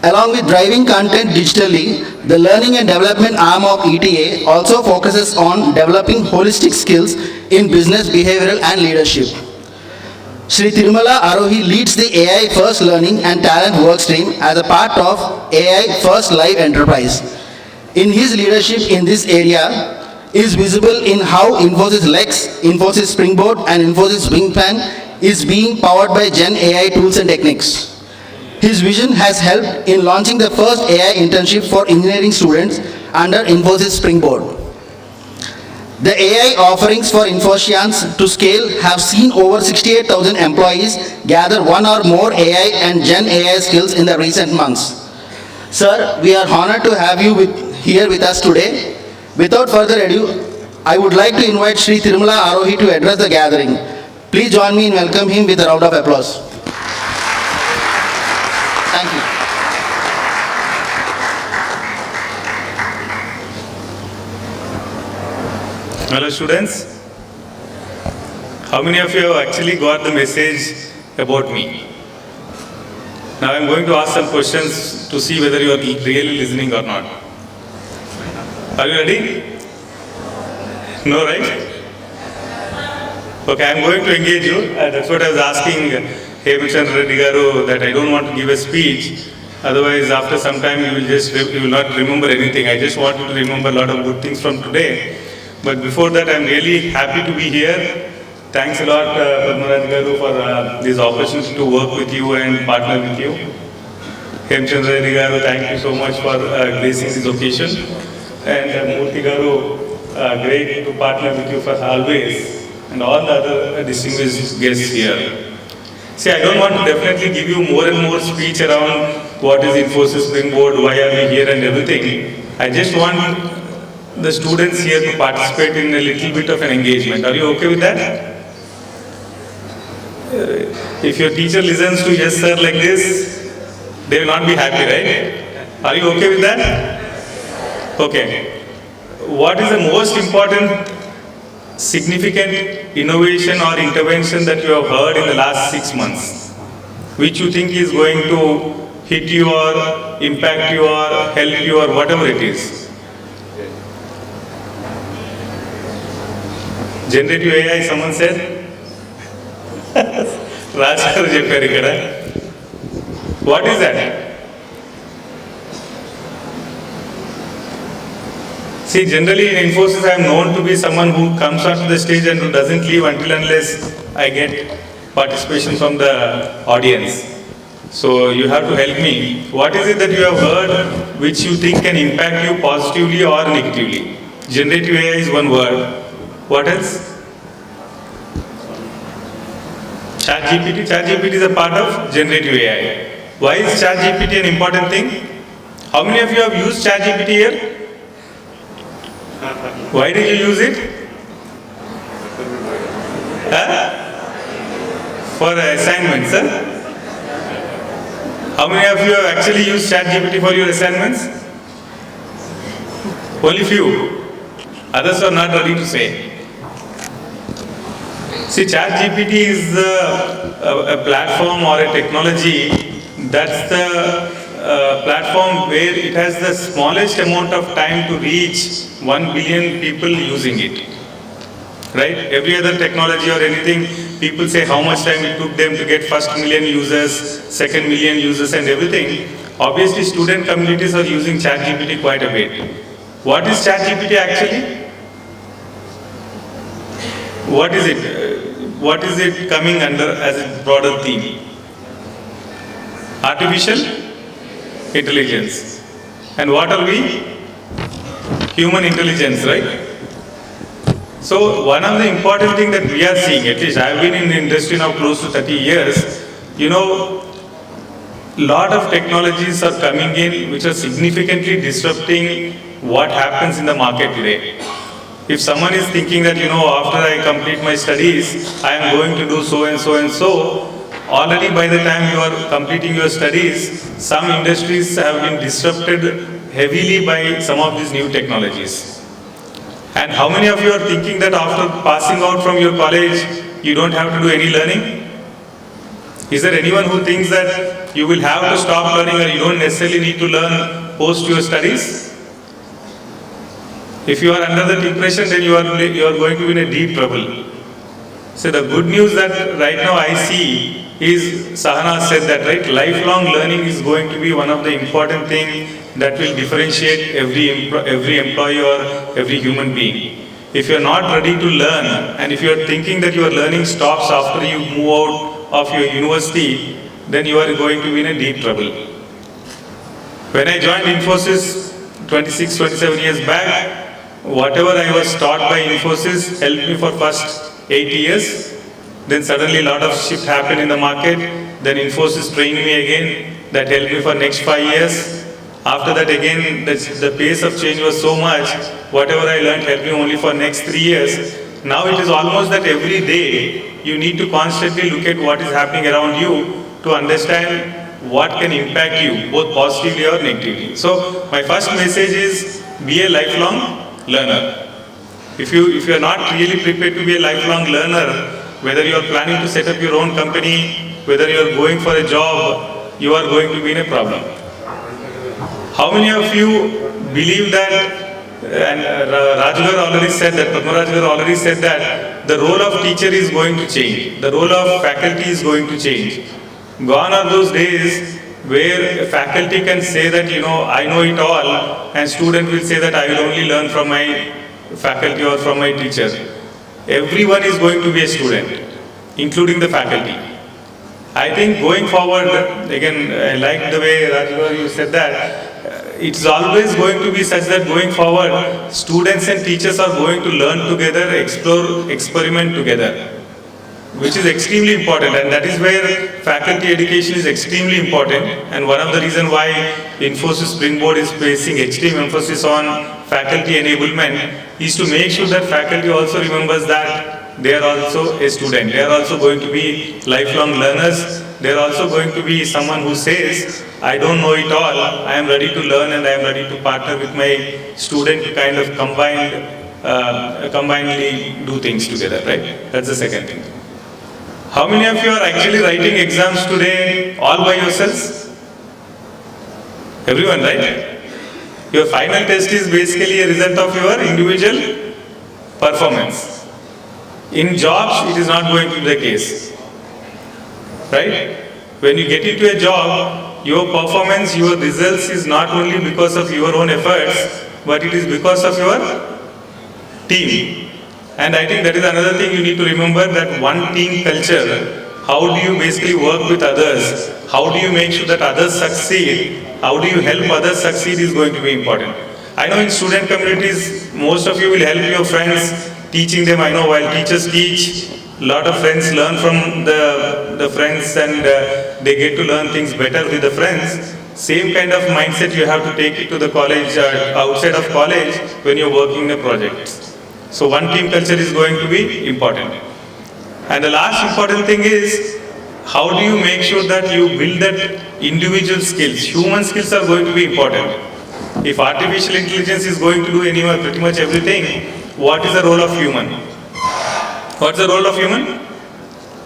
Along with driving content digitally, the learning and development arm of ETA also focuses on developing holistic skills in business, behavioral and leadership. Sri Tirumala Arohi leads the AI First Learning and Talent Workstream as a part of AI First Live Enterprise. In his leadership in this area is visible in how Infosys Lex, Infosys Springboard and Infosys Wingspan is being powered by Gen AI tools and techniques. His vision has helped in launching the first AI internship for engineering students under Infosys Springboard. The AI offerings for Infosys to scale have seen over 68,000 employees gather one or more AI and Gen AI skills in the recent months. Sir, we are honored to have you here with us today. Without further ado, I would like to invite Sri Tirumala Arohi to address the gathering. Please join me in welcoming him with a round of applause. Thank you. Hello students, how many of you have actually got the message about me? Now I am going to ask some questions to see whether you are really listening or not. Are you ready? No, right? Okay, I am going to engage you. That's what I was asking Hemchandra Reddy Garu, that I don't want to give a speech. Otherwise, after some time, you will not remember anything. I just want you to remember a lot of good things from today. But before that, I am really happy to be here. Thanks a lot, Padmaraj Garu, for this opportunity to work with you and partner with you. Hemchandra Reddy Garu, thank you so much for gracing this occasion. And Murthy Garu, great to partner with you for always. And all the other distinguished guests here. See, I don't want to definitely give you more and more speech around what is Infosys Springboard, why are we here and everything. I just want the students here to participate in a little bit of an engagement. Are you okay with that? If your teacher listens to yes sir like this, they will not be happy, right? Are you okay with that? Okay. What is the most important significant innovation or intervention that you have heard in the last 6 months, which you think is going to hit you or impact you or help you or whatever it is? Generative AI, someone said? Raj garu chepparu ikkada. What is that? See, generally in Infosys, I am known to be someone who comes onto the stage and who doesn't leave until unless I get participation from the audience. So you have to help me. What is it that you have heard which you think can impact you positively or negatively? Generative AI is one word. What else? ChatGPT. ChatGPT is a part of generative AI. Why is ChatGPT an important thing? How many of you have used ChatGPT here? Why did you use it? For assignments, huh? How many of you have actually used ChatGPT for your assignments? Only few. Others are not ready to say. See, ChatGPT is a platform or a technology. That's the platform where it has the smallest amount of time to reach 1 billion people using it. Right? Every other technology or anything, people say how much time it took them to get first million users, second million users and everything. Obviously, student communities are using ChatGPT quite a bit. What is ChatGPT actually? What is it? What is it coming under as a broader theme? Artificial intelligence. And what are we? Human intelligence, right? So one of the important things that we are seeing, at least I have been in the industry now close to 30 years, you know, lot of technologies are coming in which are significantly disrupting what happens in the market today. If someone is thinking that, you know, after I complete my studies, I am going to do so and so and so, already by the time you are completing your studies, some industries have been disrupted heavily by some of these new technologies. And how many of you are thinking that after passing out from your college, you don't have to do any learning? Is there anyone who thinks that you will have to stop learning or you don't necessarily need to learn post your studies? If you are under that impression, then you are going to be in a deep trouble. So the good news that right now I see is, Sahana said that, right, lifelong learning is going to be one of the important things that will differentiate every employee or every human being. If you are not ready to learn, and if you are thinking that your learning stops after you move out of your university, then you are going to be in a deep trouble. When I joined Infosys 26, 27 years back, whatever I was taught by Infosys helped me for first 8 years. Then suddenly a lot of shift happened in the market. Then Infosys trained me again. That helped me for next 5 years. After that again, the pace of change was so much. Whatever I learned helped me only for next 3 years. Now it is almost that every day you need to constantly look at what is happening around you to understand what can impact you, both positively or negatively. So my first message is, be a lifelong learner. If you are not really prepared to be a lifelong learner, whether you are planning to set up your own company, whether you are going for a job, you are going to be in a problem. How many of you believe that, and Rajgar already said that, Padmarajgar already said that the role of teacher is going to change, the role of faculty is going to change. Gone are those days where faculty can say that, I know it all, and student will say that I will only learn from my faculty or from my teacher. Everyone is going to be a student, including the faculty. I think going forward, again, I like the way Rajgar you said that, it's always going to be such that going forward, students and teachers are going to learn together, explore, experiment together, which is extremely important, and that is where faculty education is extremely important. And one of the reasons why Infosys Springboard is placing extreme emphasis on faculty enablement is to make sure that faculty also remembers that they are also a student. They are also going to be lifelong learners. They are also going to be someone who says, I don't know it all, I am ready to learn and I am ready to partner with my student to kind of combinedly do things together, right? That's the second thing. How many of you are actually writing exams today all by yourselves? Everyone, right? Your final test is basically a result of your individual performance. In jobs, it is not going to be the case. Right? When you get into a job, your performance, your results is not only because of your own efforts, but it is because of your team. And I think that is another thing you need to remember, that one team culture. How do you basically work with others? How do you make sure that others succeed? How do you help others succeed is going to be important. I know in student communities, most of you will help your friends, teaching them. I know while teachers teach, a lot of friends learn from the friends, and they get to learn things better with the friends. Same kind of mindset you have to take it to the college, outside of college, when you're working in a project. So one team culture is going to be important. And the last important thing is, how do you make sure that you build that individual skills? Human skills are going to be important. If artificial intelligence is going to do pretty much everything, what is the role of human? What's the role of human?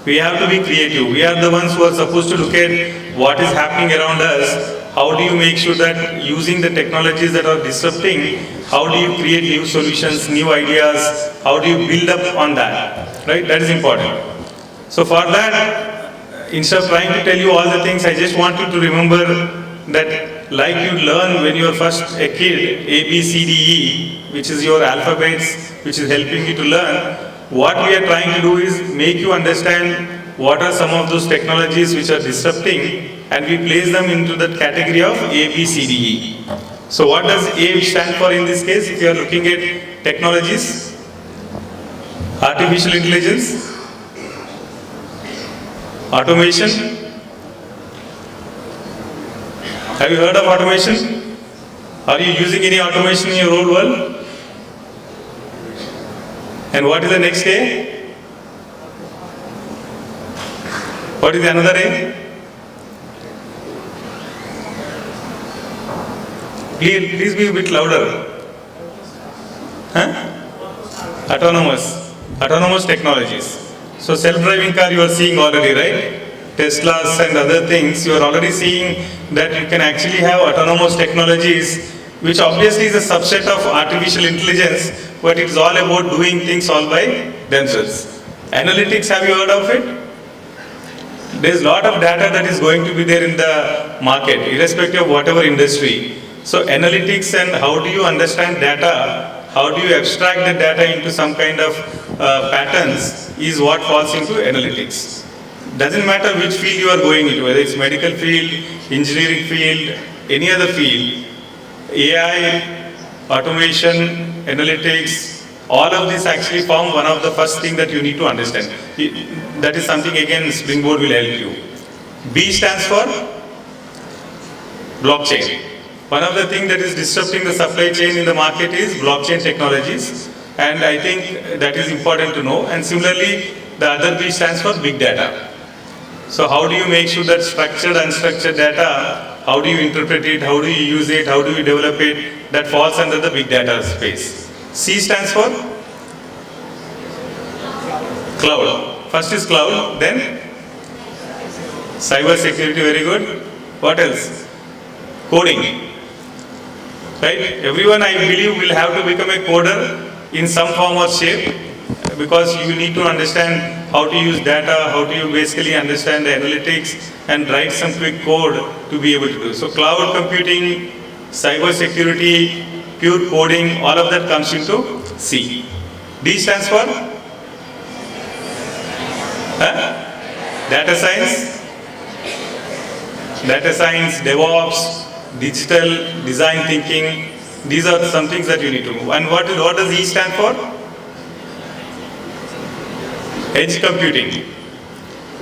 We have to be creative. We are the ones who are supposed to look at what is happening around us. How do you make sure that using the technologies that are disrupting, how do you create new solutions, new ideas? How do you build up on that? Right? That is important. So for that, instead of trying to tell you all the things, I just want you to remember that like you learn when you are first a kid, A, B, C, D, E, which is your alphabets, which is helping you to learn. What we are trying to do is make you understand what are some of those technologies which are disrupting, and we place them into that category of A, B, C, D, E. So what does A stand for in this case? If you are looking at technologies, artificial intelligence, automation. Have you heard of automation? Are you using any automation in your own world? And what is the next A? What is the another A? Please be a bit louder. Huh? Autonomous technologies. So self-driving car you are seeing already, right? Teslas and other things, you are already seeing that you can actually have autonomous technologies, which obviously is a subset of artificial intelligence, but it's all about doing things all by themselves. Analytics, have you heard of it? There's a lot of data that is going to be there in the market, irrespective of whatever industry. So analytics and how do you understand data, how do you abstract the data into some kind of patterns is what falls into analytics. Doesn't matter which field you are going into, whether it's medical field, engineering field, any other field, AI, automation, analytics, all of this actually form one of the first thing that you need to understand. That is something again Springboard will help you. B stands for blockchain. One of the things that is disrupting the supply chain in the market is blockchain technologies, and I think that is important to know. And similarly, the other B stands for big data. So how do you make sure that structured, unstructured data, how do you interpret it, how do you use it, how do you develop it, that falls under the big data space. C stands for Cloud. First is cloud, then cyber security, very good. What else? Coding. Right? Everyone, I believe, will have to become a coder in some form or shape, because you need to understand how to use data, how do you basically understand the analytics and write some quick code to be able to do. So cloud computing, cyber security, pure coding, all of that comes into C. D stands for data science, DevOps, digital design thinking. These are some things that you need to move. And what does E stand for? Edge computing.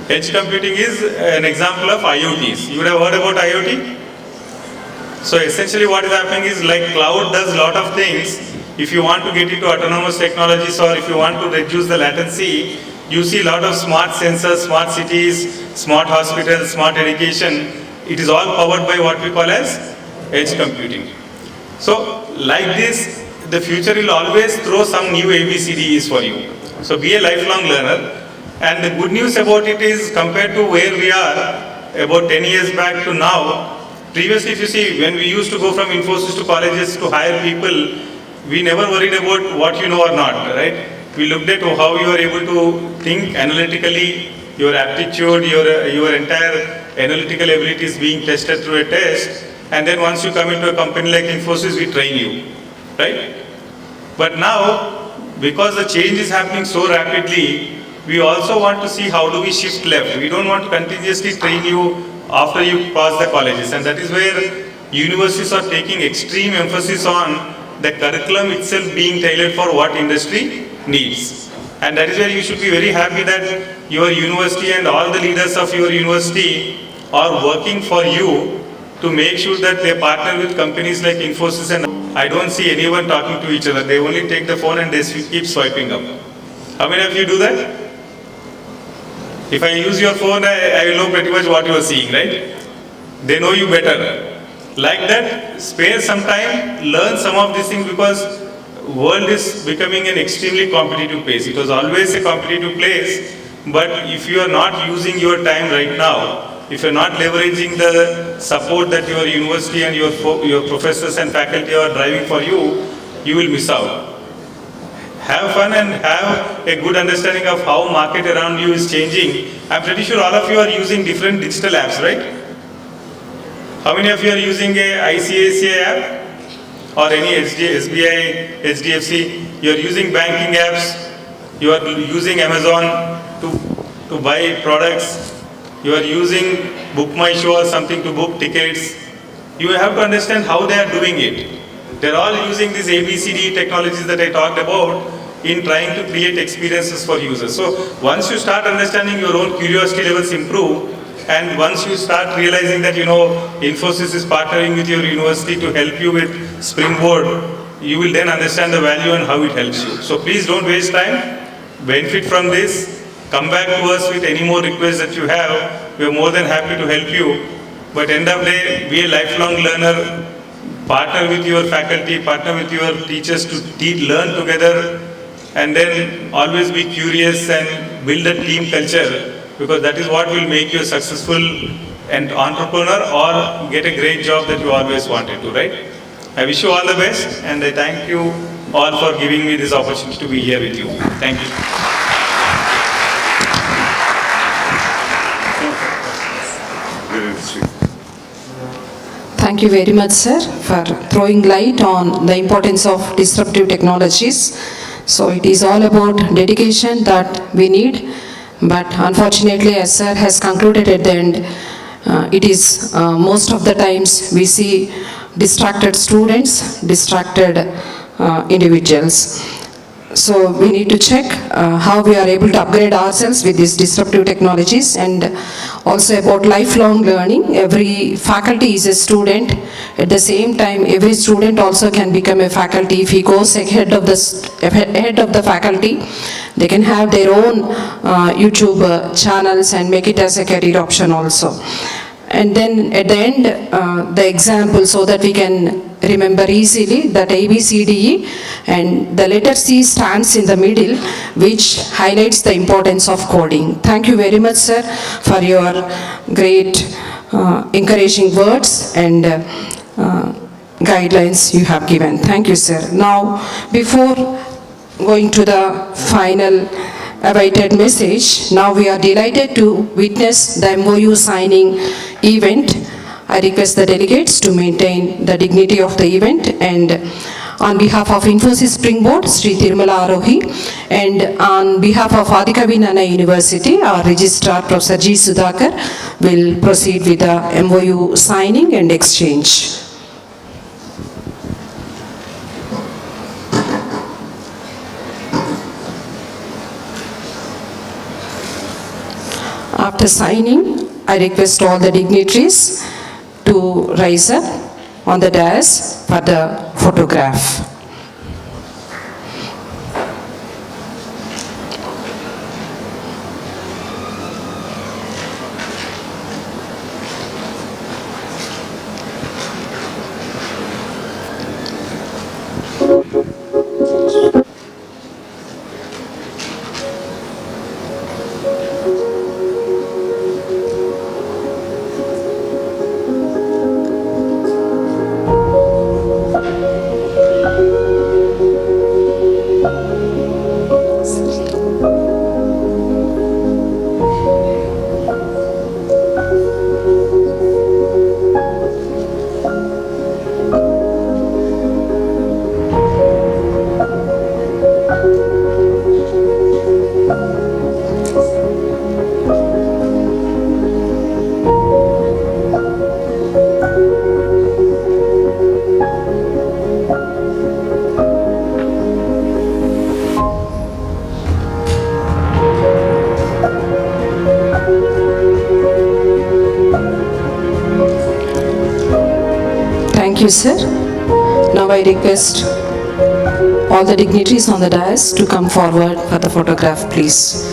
Edge computing is an example of IoTs. You would have heard about IoT? So essentially what is happening is, like cloud does lot of things. If you want to get into autonomous technologies, or if you want to reduce the latency, you see a lot of smart sensors, smart cities, smart hospitals, smart education. It is all powered by what we call as edge computing. So like this, the future will always throw some new ABCDs for you. So be a lifelong learner. And the good news about it is, compared to where we are about 10 years back to now, previously if you see, when we used to go from Infosys to colleges to hire people, we never worried about what you know or not, right? We looked at how you are able to think analytically, your aptitude, your entire analytical abilities being tested through a test, and then once you come into a company like Infosys, we train you, right? But now, because the change is happening so rapidly, we also want to see how do we shift left. We don't want to continuously train you after you pass the colleges, and that is where universities are taking extreme emphasis on the curriculum itself being tailored for what industry needs. And that is where you should be very happy that your university and all the leaders of your university are working for you to make sure that they partner with companies like Infosys. And I don't see anyone talking to each other. They only take the phone and they keep swiping up. How many of you do that? If I use your phone, I will know pretty much what you are seeing, right? They know you better. Like that, spare some time, learn some of these things, because world is becoming an extremely competitive place. It was always a competitive place, but if you are not using your time right now, if you are not leveraging the support that your university and your professors and faculty are driving for you, you will miss out. Have fun and have a good understanding of how market around you is changing. I'm pretty sure all of you are using different digital apps, right? How many of you are using a ICICI app or any SBI, HDFC? You are using banking apps. You are using Amazon to buy products. You are using Book My Show or something to book tickets. You have to understand how they are doing it. They are all using these ABCD technologies that I talked about in trying to create experiences for users. So once you start understanding, your own curiosity levels improve. And once you start realizing that, Infosys is partnering with your university to help you with Springboard, you will then understand the value and how it helps you. So please don't waste time. Benefit from this. Come back to us with any more requests that you have. We are more than happy to help you. But end of the day, be a lifelong learner. Partner with your faculty, partner with your teachers to learn together, and then always be curious and build a team culture. Because that is what will make you a successful and entrepreneur or get a great job that you always wanted to, right? I wish you all the best, and I thank you all for giving me this opportunity to be here with you. Thank you. Thank you very much, sir, for throwing light on the importance of disruptive technologies. So it is all about dedication that we need. But unfortunately, as sir has concluded at the end, it is most of the times we see distracted students, distracted individuals. So we need to check how we are able to upgrade ourselves with these disruptive technologies, and also about lifelong learning. Every faculty is a student. At the same time, every student also can become a faculty. If he goes ahead of the faculty, they can have their own YouTube channels and make it as a career option also. And then at the end, the example so that we can remember easily that A, B, C, D, E, and the letter C stands in the middle, which highlights the importance of coding. Thank you very much, sir, for your great encouraging words and guidelines you have given. Thank you, sir. Now, before going to the final awaited message, now we are delighted to witness the MoU signing event. I request the delegates to maintain the dignity of the event, and on behalf of Infosys Springboard, Sri Tirumala Arohi, and on behalf of Adikavi Nana University, our Registrar Professor G. Sudhakar will proceed with the MoU signing and exchange. After signing, I request all the dignitaries to rise up on the dais for the photograph. Thank you, sir. Now I request all the dignitaries on the dais to come forward for the photograph, please.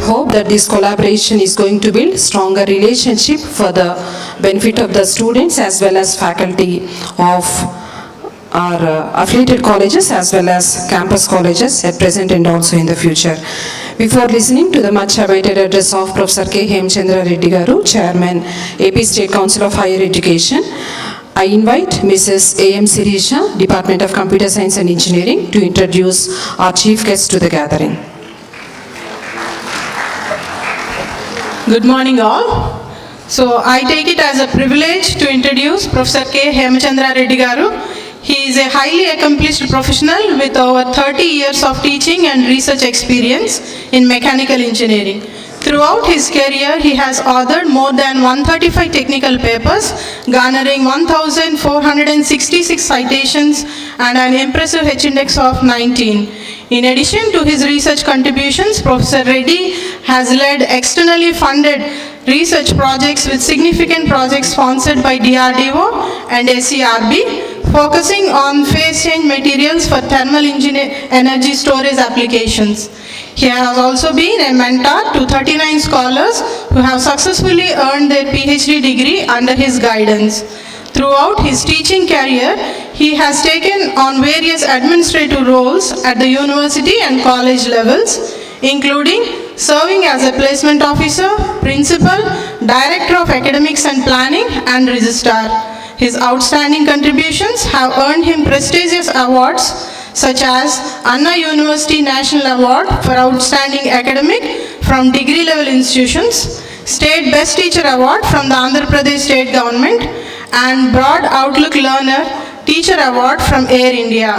Hope that this collaboration is going to build stronger relationship for the benefit of the students as well as faculty of our affiliated colleges as well as campus colleges at present and also in the future. Before listening to the much awaited address of Professor K. Hemchandra Reddy Garu, Chairman, AP State Council of Higher Education, I invite Mrs. A.M. Sirisha, Department of Computer Science and Engineering, to introduce our chief guest to the gathering. Good morning all. So I take it as a privilege to introduce Professor K. Hemchandra Reddy Garu. He is a highly accomplished professional with over 30 years of teaching and research experience in mechanical engineering. Throughout his career, he has authored more than 135 technical papers, garnering 1,466 citations and an impressive H-index of 19. In addition to his research contributions, Professor Reddy has led externally funded research projects with significant projects sponsored by DRDO and SERB, focusing on phase change materials for thermal energy storage applications. He has also been a mentor to 39 scholars who have successfully earned their PhD degree under his guidance. Throughout his teaching career, he has taken on various administrative roles at the university and college levels, including serving as a placement officer, principal, director of academics and planning, and registrar. His outstanding contributions have earned him prestigious awards such as Anna University National Award for Outstanding Academic from degree level institutions, State Best Teacher Award from the Andhra Pradesh State Government, and Broad Outlook Learner Teacher Award from Air India.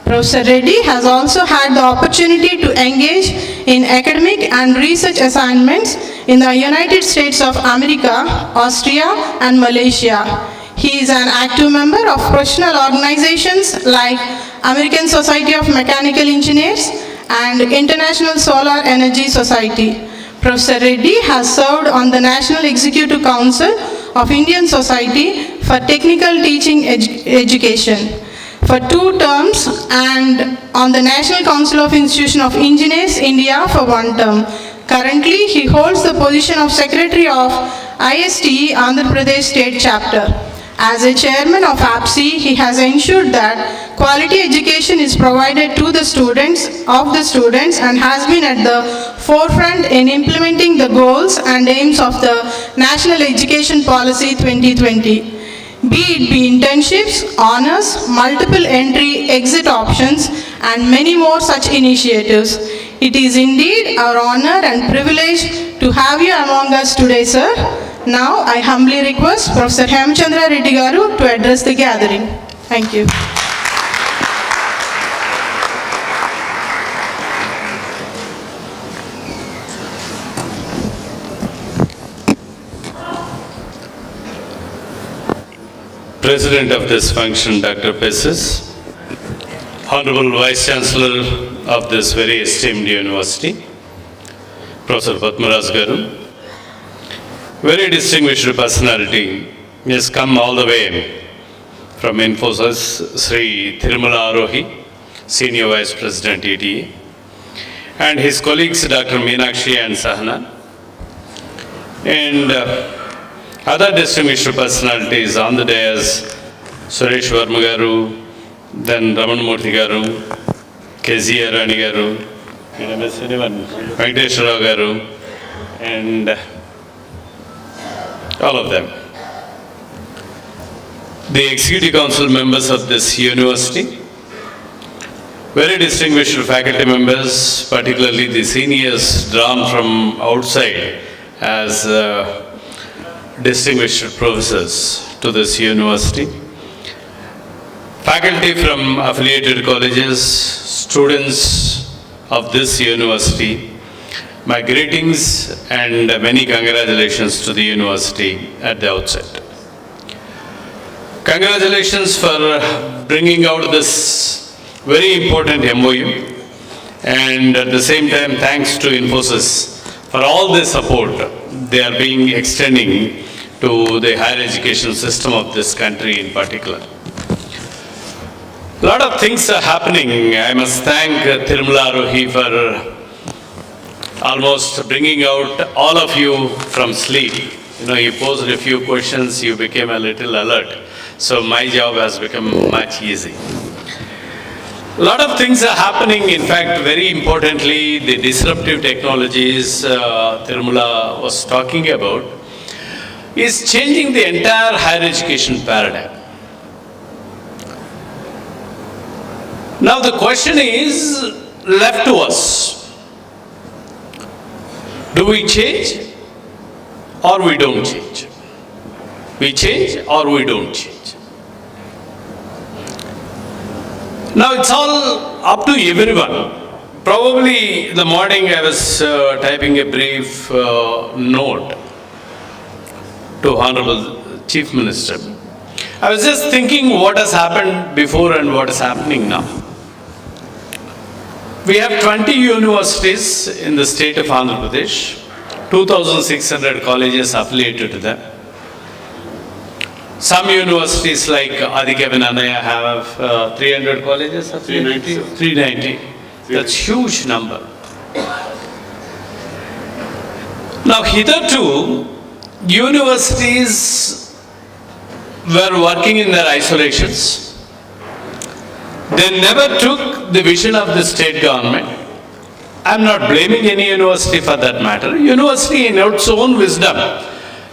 Professor Reddy has also had the opportunity to engage in academic and research assignments in the United States of America, Austria, and Malaysia. He is an active member of professional organizations like American Society of Mechanical Engineers and International Solar Energy Society. Professor Reddy has served on the National Executive Council of Indian Society for Technical Teaching Education for 2 terms and on the National Council of Institution of Engineers, India for 1 term. Currently, he holds the position of Secretary of ISTE Andhra Pradesh State Chapter. As a chairman of APSI, he has ensured that quality education is provided to the students and has been at the forefront in implementing the goals and aims of the National Education Policy 2020. Be it internships, honors, multiple entry exit options, and many more such initiatives. It is indeed our honor and privilege to have you among us today, sir. Now, I humbly request Professor Hemachandra Reddy Garu to address the gathering. Thank you. President of this function, Dr. Pesis, Honorable Vice Chancellor of this very esteemed university, Professor Padmaraj Garu, very distinguished personality, he has come all the way from Infosys, Sri Tirumala Arohi, Senior Vice President ETA, and his colleagues Dr. Meenakshi and Sahana, and other distinguished personalities on the dais, Suresh Verma Garu, then Ramanamurthy Garu, KZ Rani Garu, Venkatesh Rao Garu, and all of them. The Executive Council members of this university, very distinguished faculty members, particularly the seniors drawn from outside as distinguished professors to this university, faculty from affiliated colleges, students of this university, my greetings and many congratulations to the university at the outset. Congratulations for bringing out this very important MoU, and at the same time thanks to Infosys for all the support they are being extending to the higher education system of this country in particular. A lot of things are happening. I must thank Tirumala Arohi for almost bringing out all of you from sleep. You know, you posed a few questions, you became a little alert. So my job has become much easy. A lot of things are happening. In fact, very importantly, the disruptive technologies Tirumala was talking about is changing the entire higher education paradigm. Now the question is left to us. Do we change or we don't change? We change or we don't change? Now it's all up to everyone. Probably in the morning I was typing a brief note to Honorable Chief Minister. I was just thinking what has happened before and what is happening now. We have 20 universities in the state of Andhra Pradesh, 2,600 colleges affiliated to them. Some universities like Adhikavananaya have 300 colleges, 390. 390. That's huge number. Now hitherto, universities were working in their isolations. They never took the vision of the state government. I'm not blaming any university for that matter. University in its own wisdom,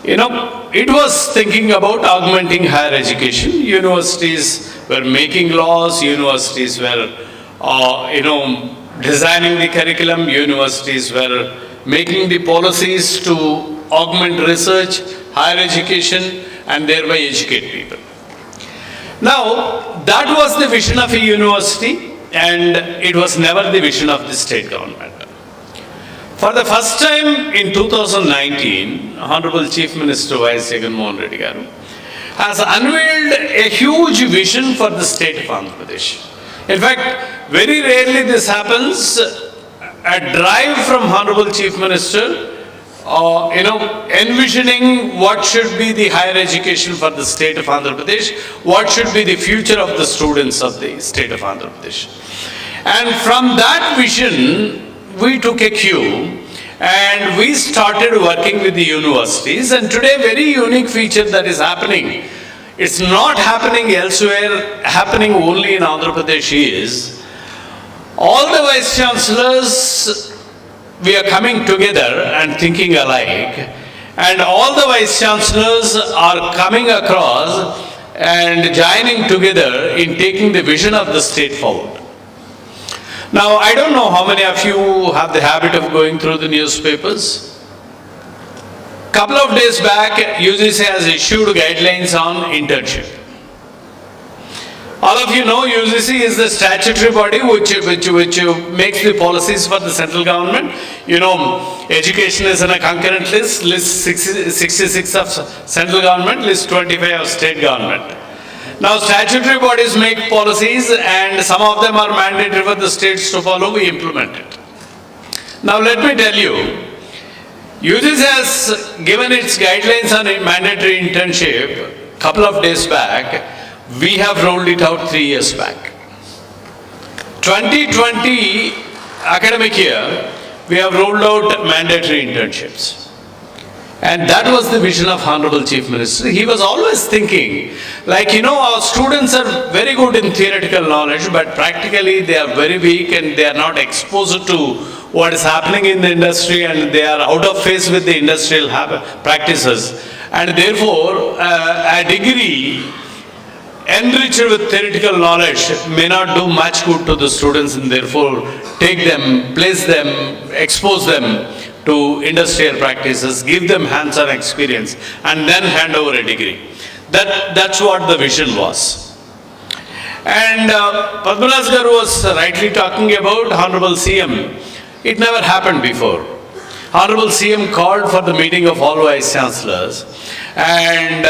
it was thinking about augmenting higher education. Universities were making laws, universities were, designing the curriculum, universities were making the policies to augment research, higher education, and thereby educate people. Now, that was the vision of a university, and it was never the vision of the state government. For the first time in 2019, Honorable Chief Minister Y.S. Jagan Mohan Reddy Garu has unveiled a huge vision for the state of Andhra Pradesh. In fact, very rarely this happens, a drive from Honorable Chief Minister, envisioning what should be the higher education for the state of Andhra Pradesh, what should be the future of the students of the state of Andhra Pradesh. And from that vision, we took a cue and we started working with the universities. And today, very unique feature that is happening, it's not happening elsewhere, happening only in Andhra Pradesh is, all the vice chancellors, we are coming together and thinking alike, and all the vice chancellors are coming across and joining together in taking the vision of the state forward. Now, I don't know how many of you have the habit of going through the newspapers. Couple of days back, UGC has issued guidelines on internship. All of you know UGC is the statutory body which makes the policies for the central government. Education is in a concurrent list 66 of central government, list 25 of state government. Now statutory bodies make policies and some of them are mandatory for the states to follow, we implement it. Now let me tell you, UGC has given its guidelines on mandatory internship couple of days back. We have rolled it out 3 years back. 2020 academic year, we have rolled out mandatory internships. And that was the vision of Honorable Chief Minister. He was always thinking, our students are very good in theoretical knowledge, but practically they are very weak and they are not exposed to what is happening in the industry and they are out of phase with the industrial practices. And therefore, a degree enriched with theoretical knowledge may not do much good to the students, and therefore take them, place them, expose them to industrial practices, give them hands-on experience, and then hand over a degree. That's what the vision was. And Padmanabh Garu was rightly talking about Honorable CM. It never happened before. Honorable CM called for the meeting of all vice chancellors, and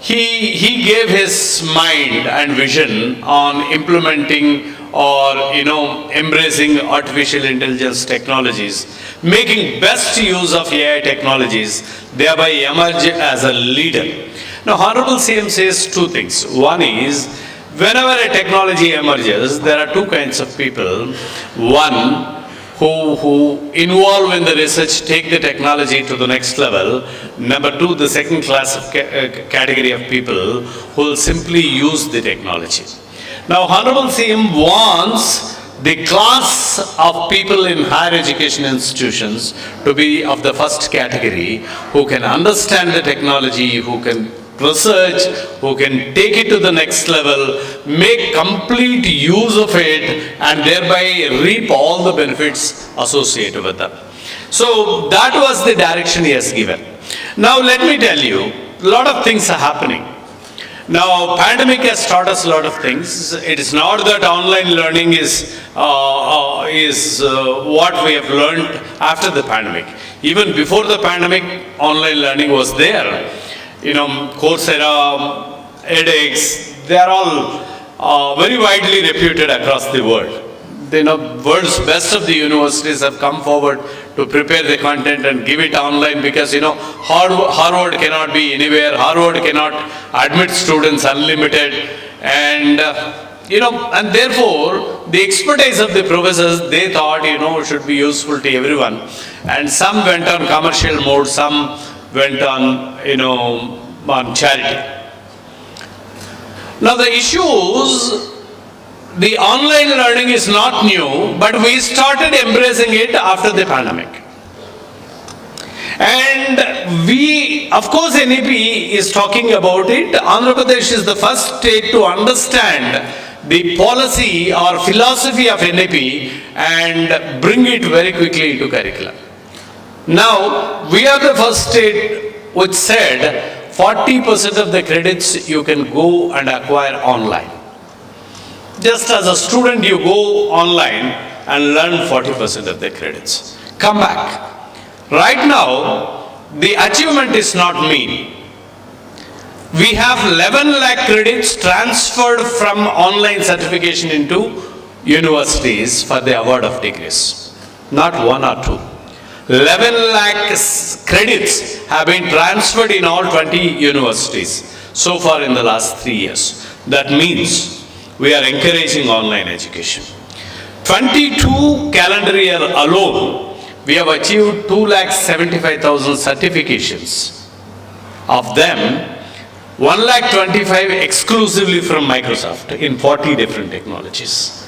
he gave his mind and vision on implementing or embracing artificial intelligence technologies, making best use of AI technologies, thereby emerge as a leader. Now, Honorable CM says two things. One is, whenever a technology emerges, there are two kinds of people. One, who involve in the research, take the technology to the next level. Number two, the second class of category of people who will simply use the technology. Now, Honorable CM wants the class of people in higher education institutions to be of the first category, who can understand the technology, who can research, who can take it to the next level, make complete use of it, and thereby reap all the benefits associated with them. So that was the direction he has given. Now let me tell you, a lot of things are happening. Now, pandemic has taught us a lot of things. It is not that online learning is what we have learned after the pandemic. Even before the pandemic, online learning was there. Coursera, edX, they are all very widely reputed across the world. World's best of the universities have come forward to prepare the content and give it online because, Harvard cannot be anywhere. Harvard cannot admit students unlimited. And, and therefore, the expertise of the professors, they thought, should be useful to everyone. And some went on commercial mode, some went on, on charity. Now the issues, the online learning is not new, but we started embracing it after the pandemic. And we, of course, NEP is talking about it. Andhra Pradesh is the first state to understand the policy or philosophy of NEP and bring it very quickly into curriculum. Now, we are the first state which said 40% of the credits you can go and acquire online. Just as a student, you go online and learn 40% of the credits. Come back. Right now, the achievement is not mean. We have 11 lakh credits transferred from online certification into universities for the award of degrees. Not one or two. 11 lakh credits have been transferred in all 20 universities so far in the last 3 years. That means we are encouraging online education. 22 calendar year alone, we have achieved 2,75,000 certifications. Of them, 1,25,000 exclusively from Microsoft in 40 different technologies.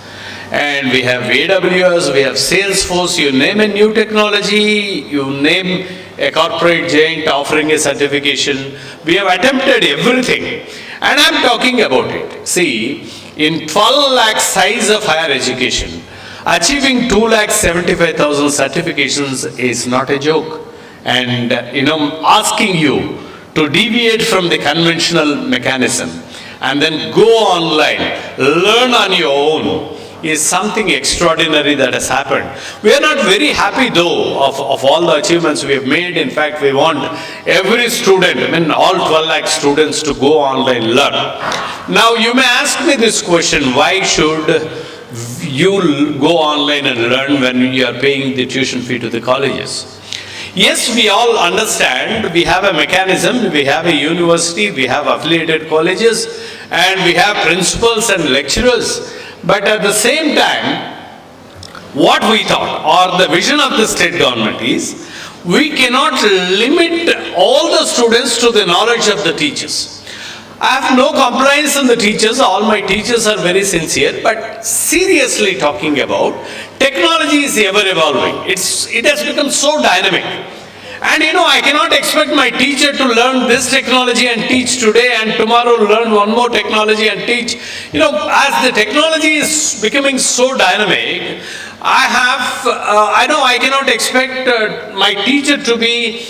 And we have AWS, we have Salesforce, you name a new technology, you name a corporate giant offering a certification. We have attempted everything. And I'm talking about it. See, in 12 lakh size of higher education, achieving 2,75,000 certifications is not a joke. And asking you to deviate from the conventional mechanism and then go online, learn on your own, is something extraordinary that has happened. We are not very happy though of all the achievements we have made. In fact, we want every student, all 12 lakh students to go online, learn. Now you may ask me this question, why should you go online and learn when you are paying the tuition fee to the colleges? Yes, we all understand, we have a mechanism, we have a university, we have affiliated colleges, and we have principals and lecturers. But at the same time, what we thought, or the vision of the state government is, we cannot limit all the students to the knowledge of the teachers. I have no complaints on the teachers, all my teachers are very sincere, but seriously talking about, technology is ever evolving. It has become so dynamic. And I cannot expect my teacher to learn this technology and teach today and tomorrow learn one more technology and teach. As the technology is becoming so dynamic, I cannot expect my teacher to be,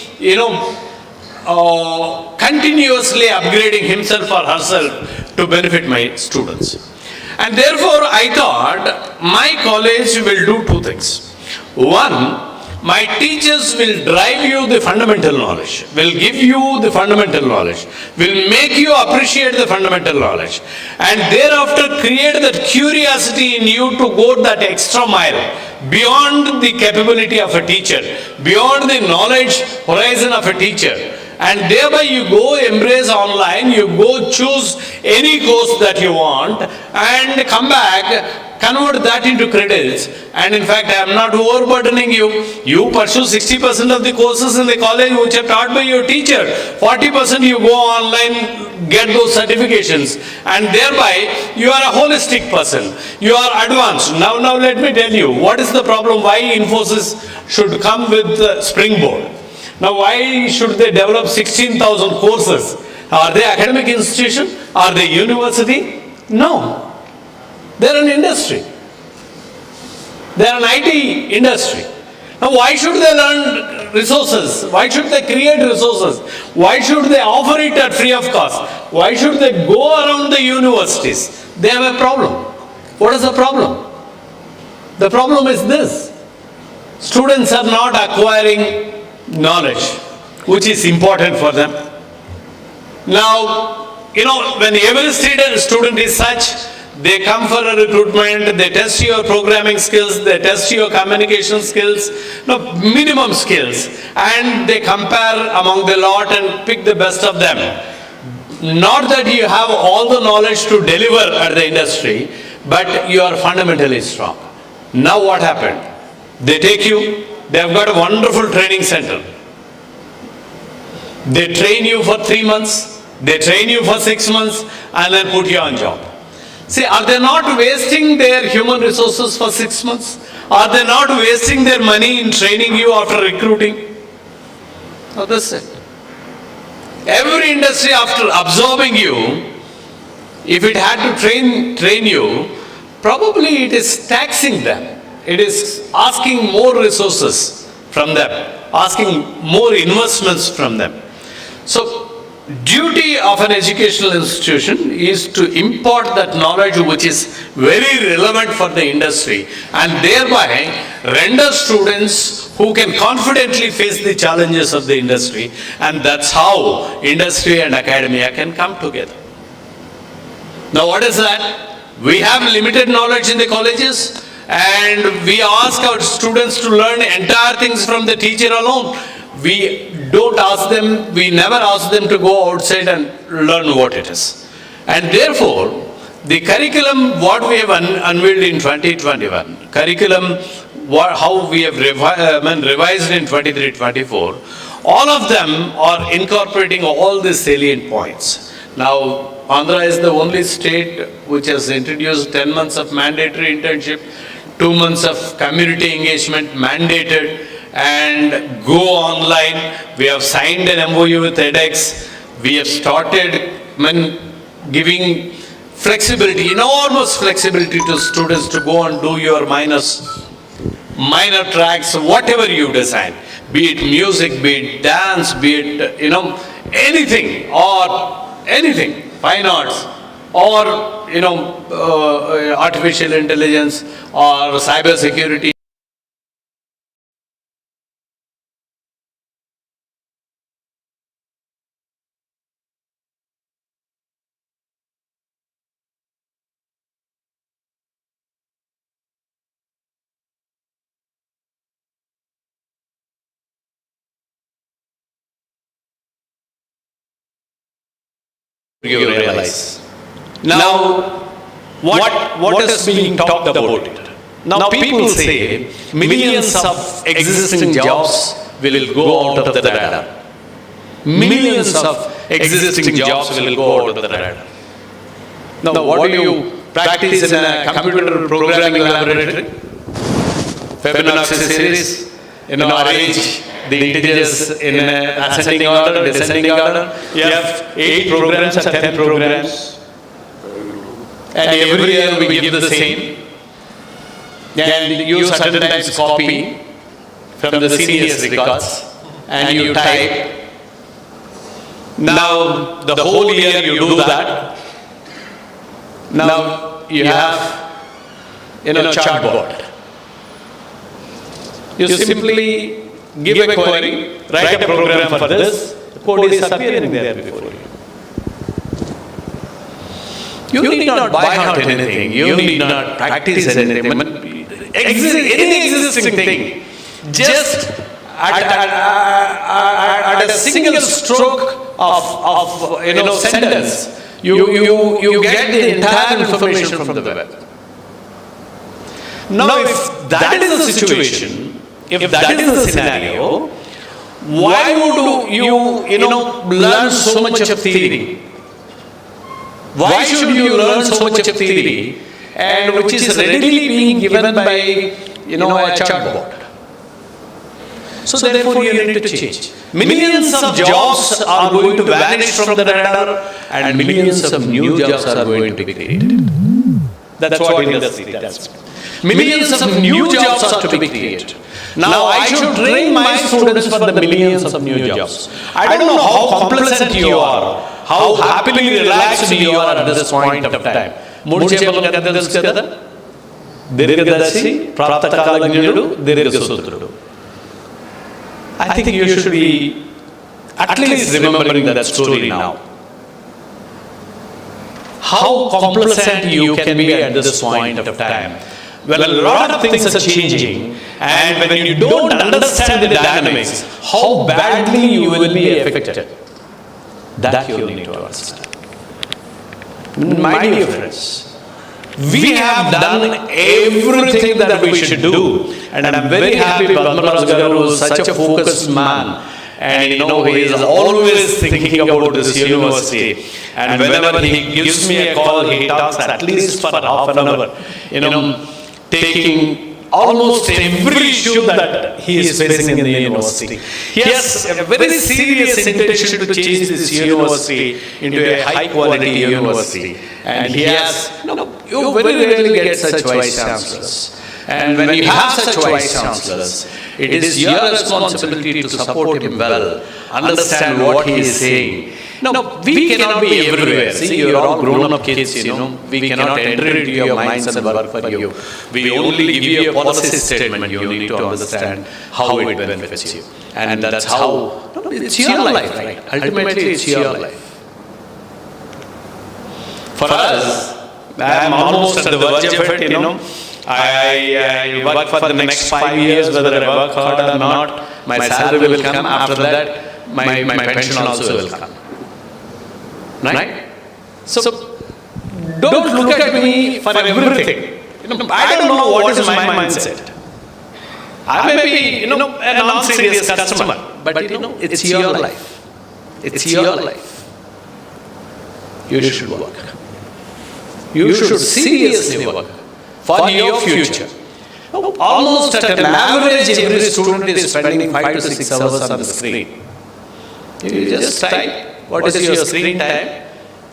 continuously upgrading himself or herself to benefit my students. And therefore, I thought my college will do two things. One, my teachers will drive you the fundamental knowledge, will give you the fundamental knowledge, will make you appreciate the fundamental knowledge, and thereafter create that curiosity in you to go that extra mile beyond the capability of a teacher, beyond the knowledge horizon of a teacher. And thereby you go embrace online, you go choose any course that you want and come back, convert that into credits. And in fact, I am not overburdening you. You pursue 60% of the courses in the college which are taught by your teacher. 40% you go online, get those certifications. And thereby, you are a holistic person. You are advanced. Now let me tell you, what is the problem? Why Infosys should come with Springboard? Now, why should they develop 16,000 courses? Are they academic institution? Are they university? No. They're an industry. They're an IT industry. Now, why should they learn resources? Why should they create resources? Why should they offer it at free of cost? Why should they go around the universities? They have a problem. What is the problem? The problem is this. Students are not acquiring knowledge, which is important for them. Now, when every student is such, they come for a recruitment, they test your programming skills, they test your communication skills, minimum skills, and they compare among the lot and pick the best of them. Not that you have all the knowledge to deliver at the industry, but you are fundamentally strong. Now what happened? They take you, they have got a wonderful training center. They train you for 3 months, They train you for 6 months and then put you on job. See, are they not wasting their human resources for 6 months? Are they not wasting their money in training you after recruiting? No, that's it. Every industry, after absorbing you, if it had to train you, probably it is taxing them. It is asking more resources from them, asking more investments from them. So, duty of an educational institution is to impart that knowledge which is very relevant for the industry and thereby render students who can confidently face the challenges of the industry, and that's how industry and academia can come together. Now what is that? We have limited knowledge in the colleges and we ask our students to learn entire things from the teacher alone. We don't ask them, we never ask them to go outside and learn what it is. And therefore, the curriculum, what we have unveiled in 2021, curriculum, how we have revised in 23-24, all of them are incorporating all the salient points. Now, Andhra is the only state which has introduced 10 months of mandatory internship, 2 months of community engagement mandated, and go online. We have signed an MoU with edX. We have started giving flexibility, enormous flexibility to students to go and do your minor tracks, whatever you design, be it music, be it dance, be it, anything or anything, fine arts, or, artificial intelligence or cyber security. You realize. Now, what is being talked about it? Now people say millions of existing jobs will go out of the radar. Millions of existing jobs will go out of the radar. Now what do you practice in a computer programming laboratory? Fibonacci series, arrange the integers in ascending order, descending order. You have 8 programs or 10 programs. And every year we give the same. And you certain times copy from the seniors' records and you type. Now the whole year you do that. Now you have chartboard. You simply give a query, write a program for this, the code is appearing there before you. You need not buy out anything, you need not practice anything, any existing thing. Just at a single stroke of sentence, you get the entire information from the web. Now if that is the situation, if that is the scenario, why would you learn so much of theory? Why should you learn so much of theory and which is readily being given by a chatbot? So therefore you need to change. Millions of jobs are going to vanish from the radar and millions of new jobs are going to be created. That's what industry does. Millions of new jobs are to be created. Now I should train my students for the millions of new jobs. I don't know how complacent you are, how happily relaxed you are at this point of time. Dirghadasi, Praptakalagnyudu, Dirghasutrudu. I think you should be at least remembering that story now. How complacent you can be at this point of time. Well, a lot of things are changing, and when you don't understand the dynamics, how badly you will be affected, that you need to understand. My dear friends, we have done everything that we should do, and I'm very happy Padmaraj Garu is such a focused man, and he is always thinking about this university. And whenever he gives me a call, he talks at least for half an hour, taking almost every issue that he is facing in the university. He has a very serious intention to change this university into a high quality university. And he has, you very rarely get such vice chancellors. And when you have such vice chancellors, it is your responsibility to support him well, understand what he is saying. No, we cannot be everywhere. See, you're all grown-up kids, we cannot enter into your minds and work for you. We only give you a policy statement. You need to understand how it benefits you. And that's how, it's your life, right? Ultimately, it's your life. For us, I'm almost at the verge of it, I work for the next 5 years, whether I work hard or not, my salary will come. After that, my pension also will come. Right? So, don't look at me for everything. I don't know what is my mindset. I may be, a non-serious customer, but it's your life. It's your life. You should work. You should seriously work for your future. Almost at an average, every student is spending 5 to 6 hours on the screen. You just type. What is your screen time?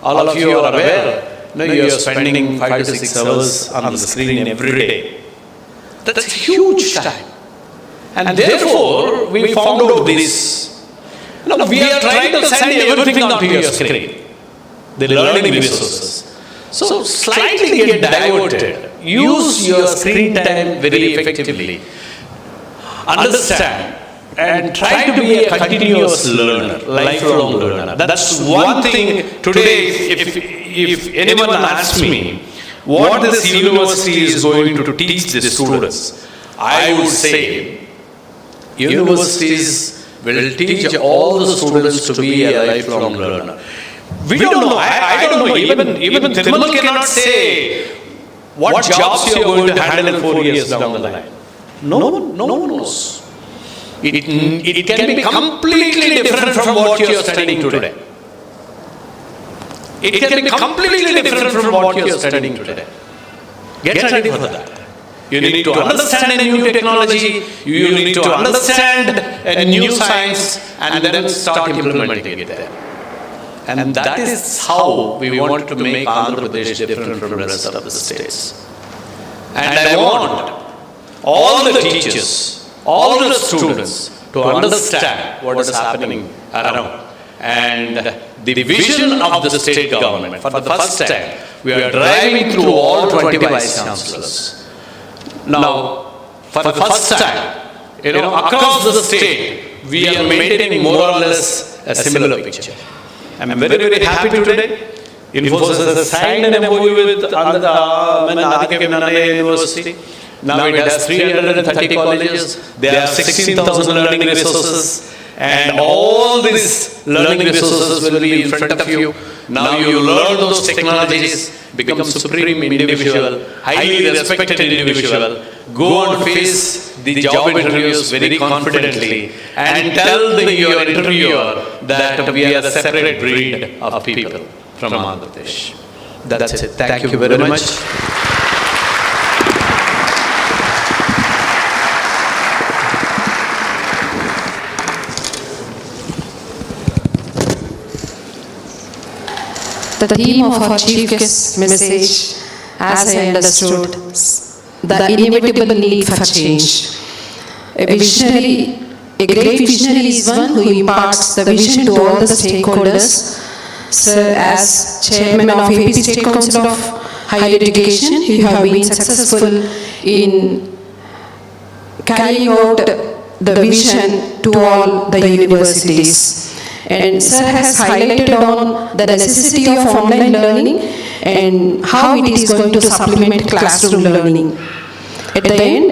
All of you are aware. You are spending 5 to 6 hours on the screen every day. That's a huge time. And therefore, we found out this. We are trying to send everything onto your screen. The learning resources. So slightly get diverted. Use your screen time very effectively. Understand. And try to be a continuous learner, lifelong learner. That's one thing today, if anyone asks me what this university is going to teach the students, I would say universities will teach all the students to be a lifelong learner. We don't know, I don't know, even Thirmal cannot say what jobs you are going to handle 4 years down the line. No one knows. It can be completely different from what you are studying today. It can be completely different from what you are studying today. Get ready for that. You need to understand a new technology, you need to understand a new science, and then start implementing it there. And that is how we want to make Andhra Pradesh different from the rest of the states. And I want all the teachers, all the students to understand what is happening around. And the vision of the state government, for the first time, we are driving through all 20 vice chancellors. Now, for the first time, across the state, we are maintaining more or less a similar picture. I'm very, very happy today. Infosys has signed an MoU with nannayanewstv. Now it has 330 colleges, there are 16,000 learning resources, and all these learning resources will be in front of you. Now you learn those technologies, become supreme individual, highly respected individual, go and face the job interviews very confidently, and tell your interviewer that we are a separate breed of people from Andhra Pradesh. That's it. Thank you very much. The theme of our chief guest's message, as I understood, the inevitable need for change. A great visionary is one who imparts the vision to all the stakeholders. Sir, as chairman of AP State Council of Higher Education, you have been successful in carrying out the vision to all the universities. And sir has highlighted on the necessity of online learning and how it is going to supplement classroom learning. At the end,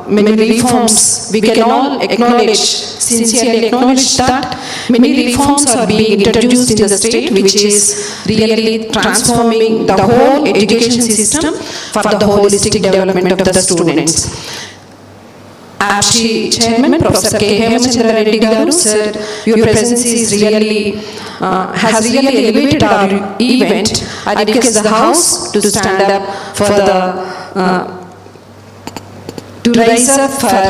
many reforms, we can all acknowledge, sincerely acknowledge that many reforms are being introduced in the state, which is really transforming the whole education system for the holistic development of the students. APSHI Chairman, Professor K. Hemachandra Reddy Garu. Sir, your presence is really, has really elevated our event. I request the House to stand up for to rise up for,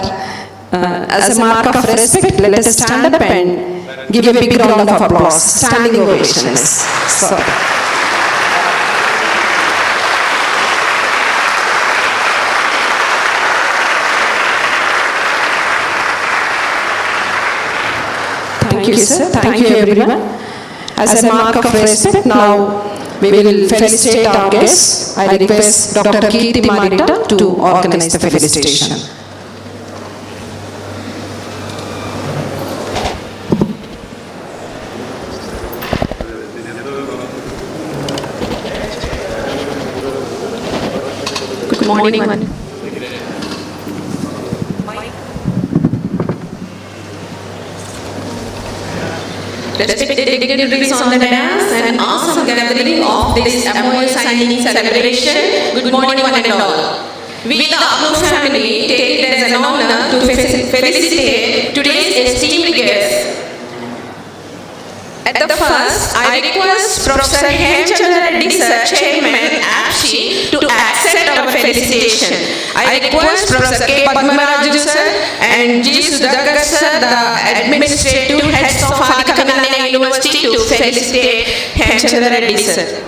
as a mark of respect, let us stand up and give a big round of applause, standing ovations. So. Thank you, sir. Thank you, everyone. As a mark of respect, now we will felicitate our guests. I request Dr. Kirti Marita to organize the felicitation. Good morning. Respected dignitaries on the dais and awesome gathering of this MoU signing celebration. Good morning, one and all. We, the Agno family, take it as an honor to felicitate today's esteemed guests. At the first, I request Professor Hemachandra Reddy sir, Chairman, APSHI, to accept our felicitation. I request Professor K. Padmaraju sir and G. Sudhakar sir, the administrative heads of Nannayana University, to felicitate Hemachandra Reddy sir.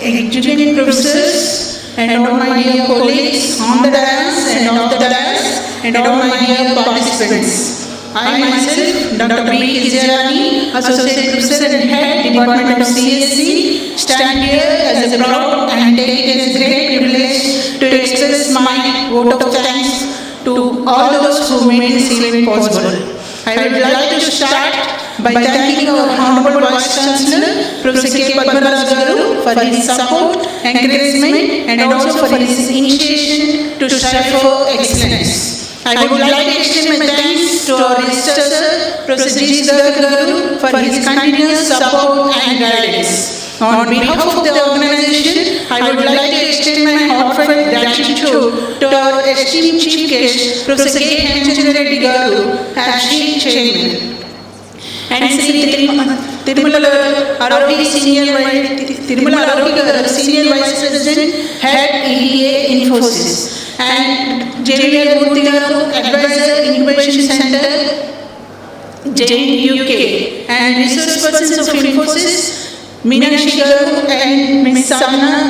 executive professors, and all my dear colleagues on the dais and off the dais, and all my dear participants. I myself, Dr. B. Kizirani, Associate Professor and Head, Department of CSC, stand here as a proud and take it as a great privilege to express my vote of thanks to all those who made this event possible. I would like to start by thanking our Honorable Vice Chancellor, Professor K. Padmaraj Garu, for his support, encouragement, and also for his initiation to strive for excellence. I would like to extend my thanks to our Registrar Sir, Professor G. Garu, for his continuous support and guidance. On behalf of the organization, I would like to extend my heartfelt gratitude to our esteemed Chief Guest, Professor K. Hemchandra Garu, as Chief Chairman, and Sri Tirumala Arohi Senior Vice President, Head EDA Infosys, and J.V.R. Murthy Garu, Advisor Incubation Center, Jane UK, and resource persons of Infosys, Meenakshi Garu and Ms. Samana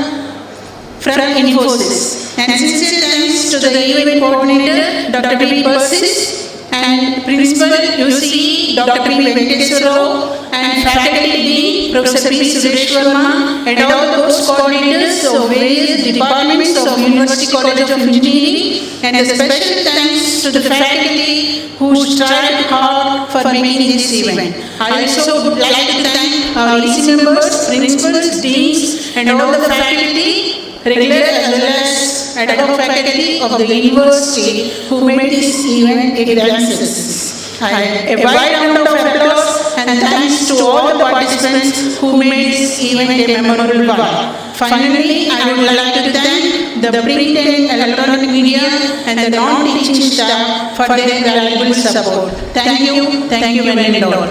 from Infosys. And sincere thanks to the event coordinator, Dr. B. Persis, and Principal UCE, Dr. P. Venkateswara Rao, and Faculty Dean, Professor P. Suresh Verma, and all those coordinators of various departments of University College of Engineering, and a special thanks to the faculty who strived hard for making this event. I also would like to thank our EC members, principals, deans, and all the faculty, regular as well as ad hoc faculty of the university who made this event a grand success. A wide round of applause and thanks to all the participants who made this event a memorable one. Finally, I would like to thank the print and electronic media and the non-teaching staff for their valuable support. Thank you one and all.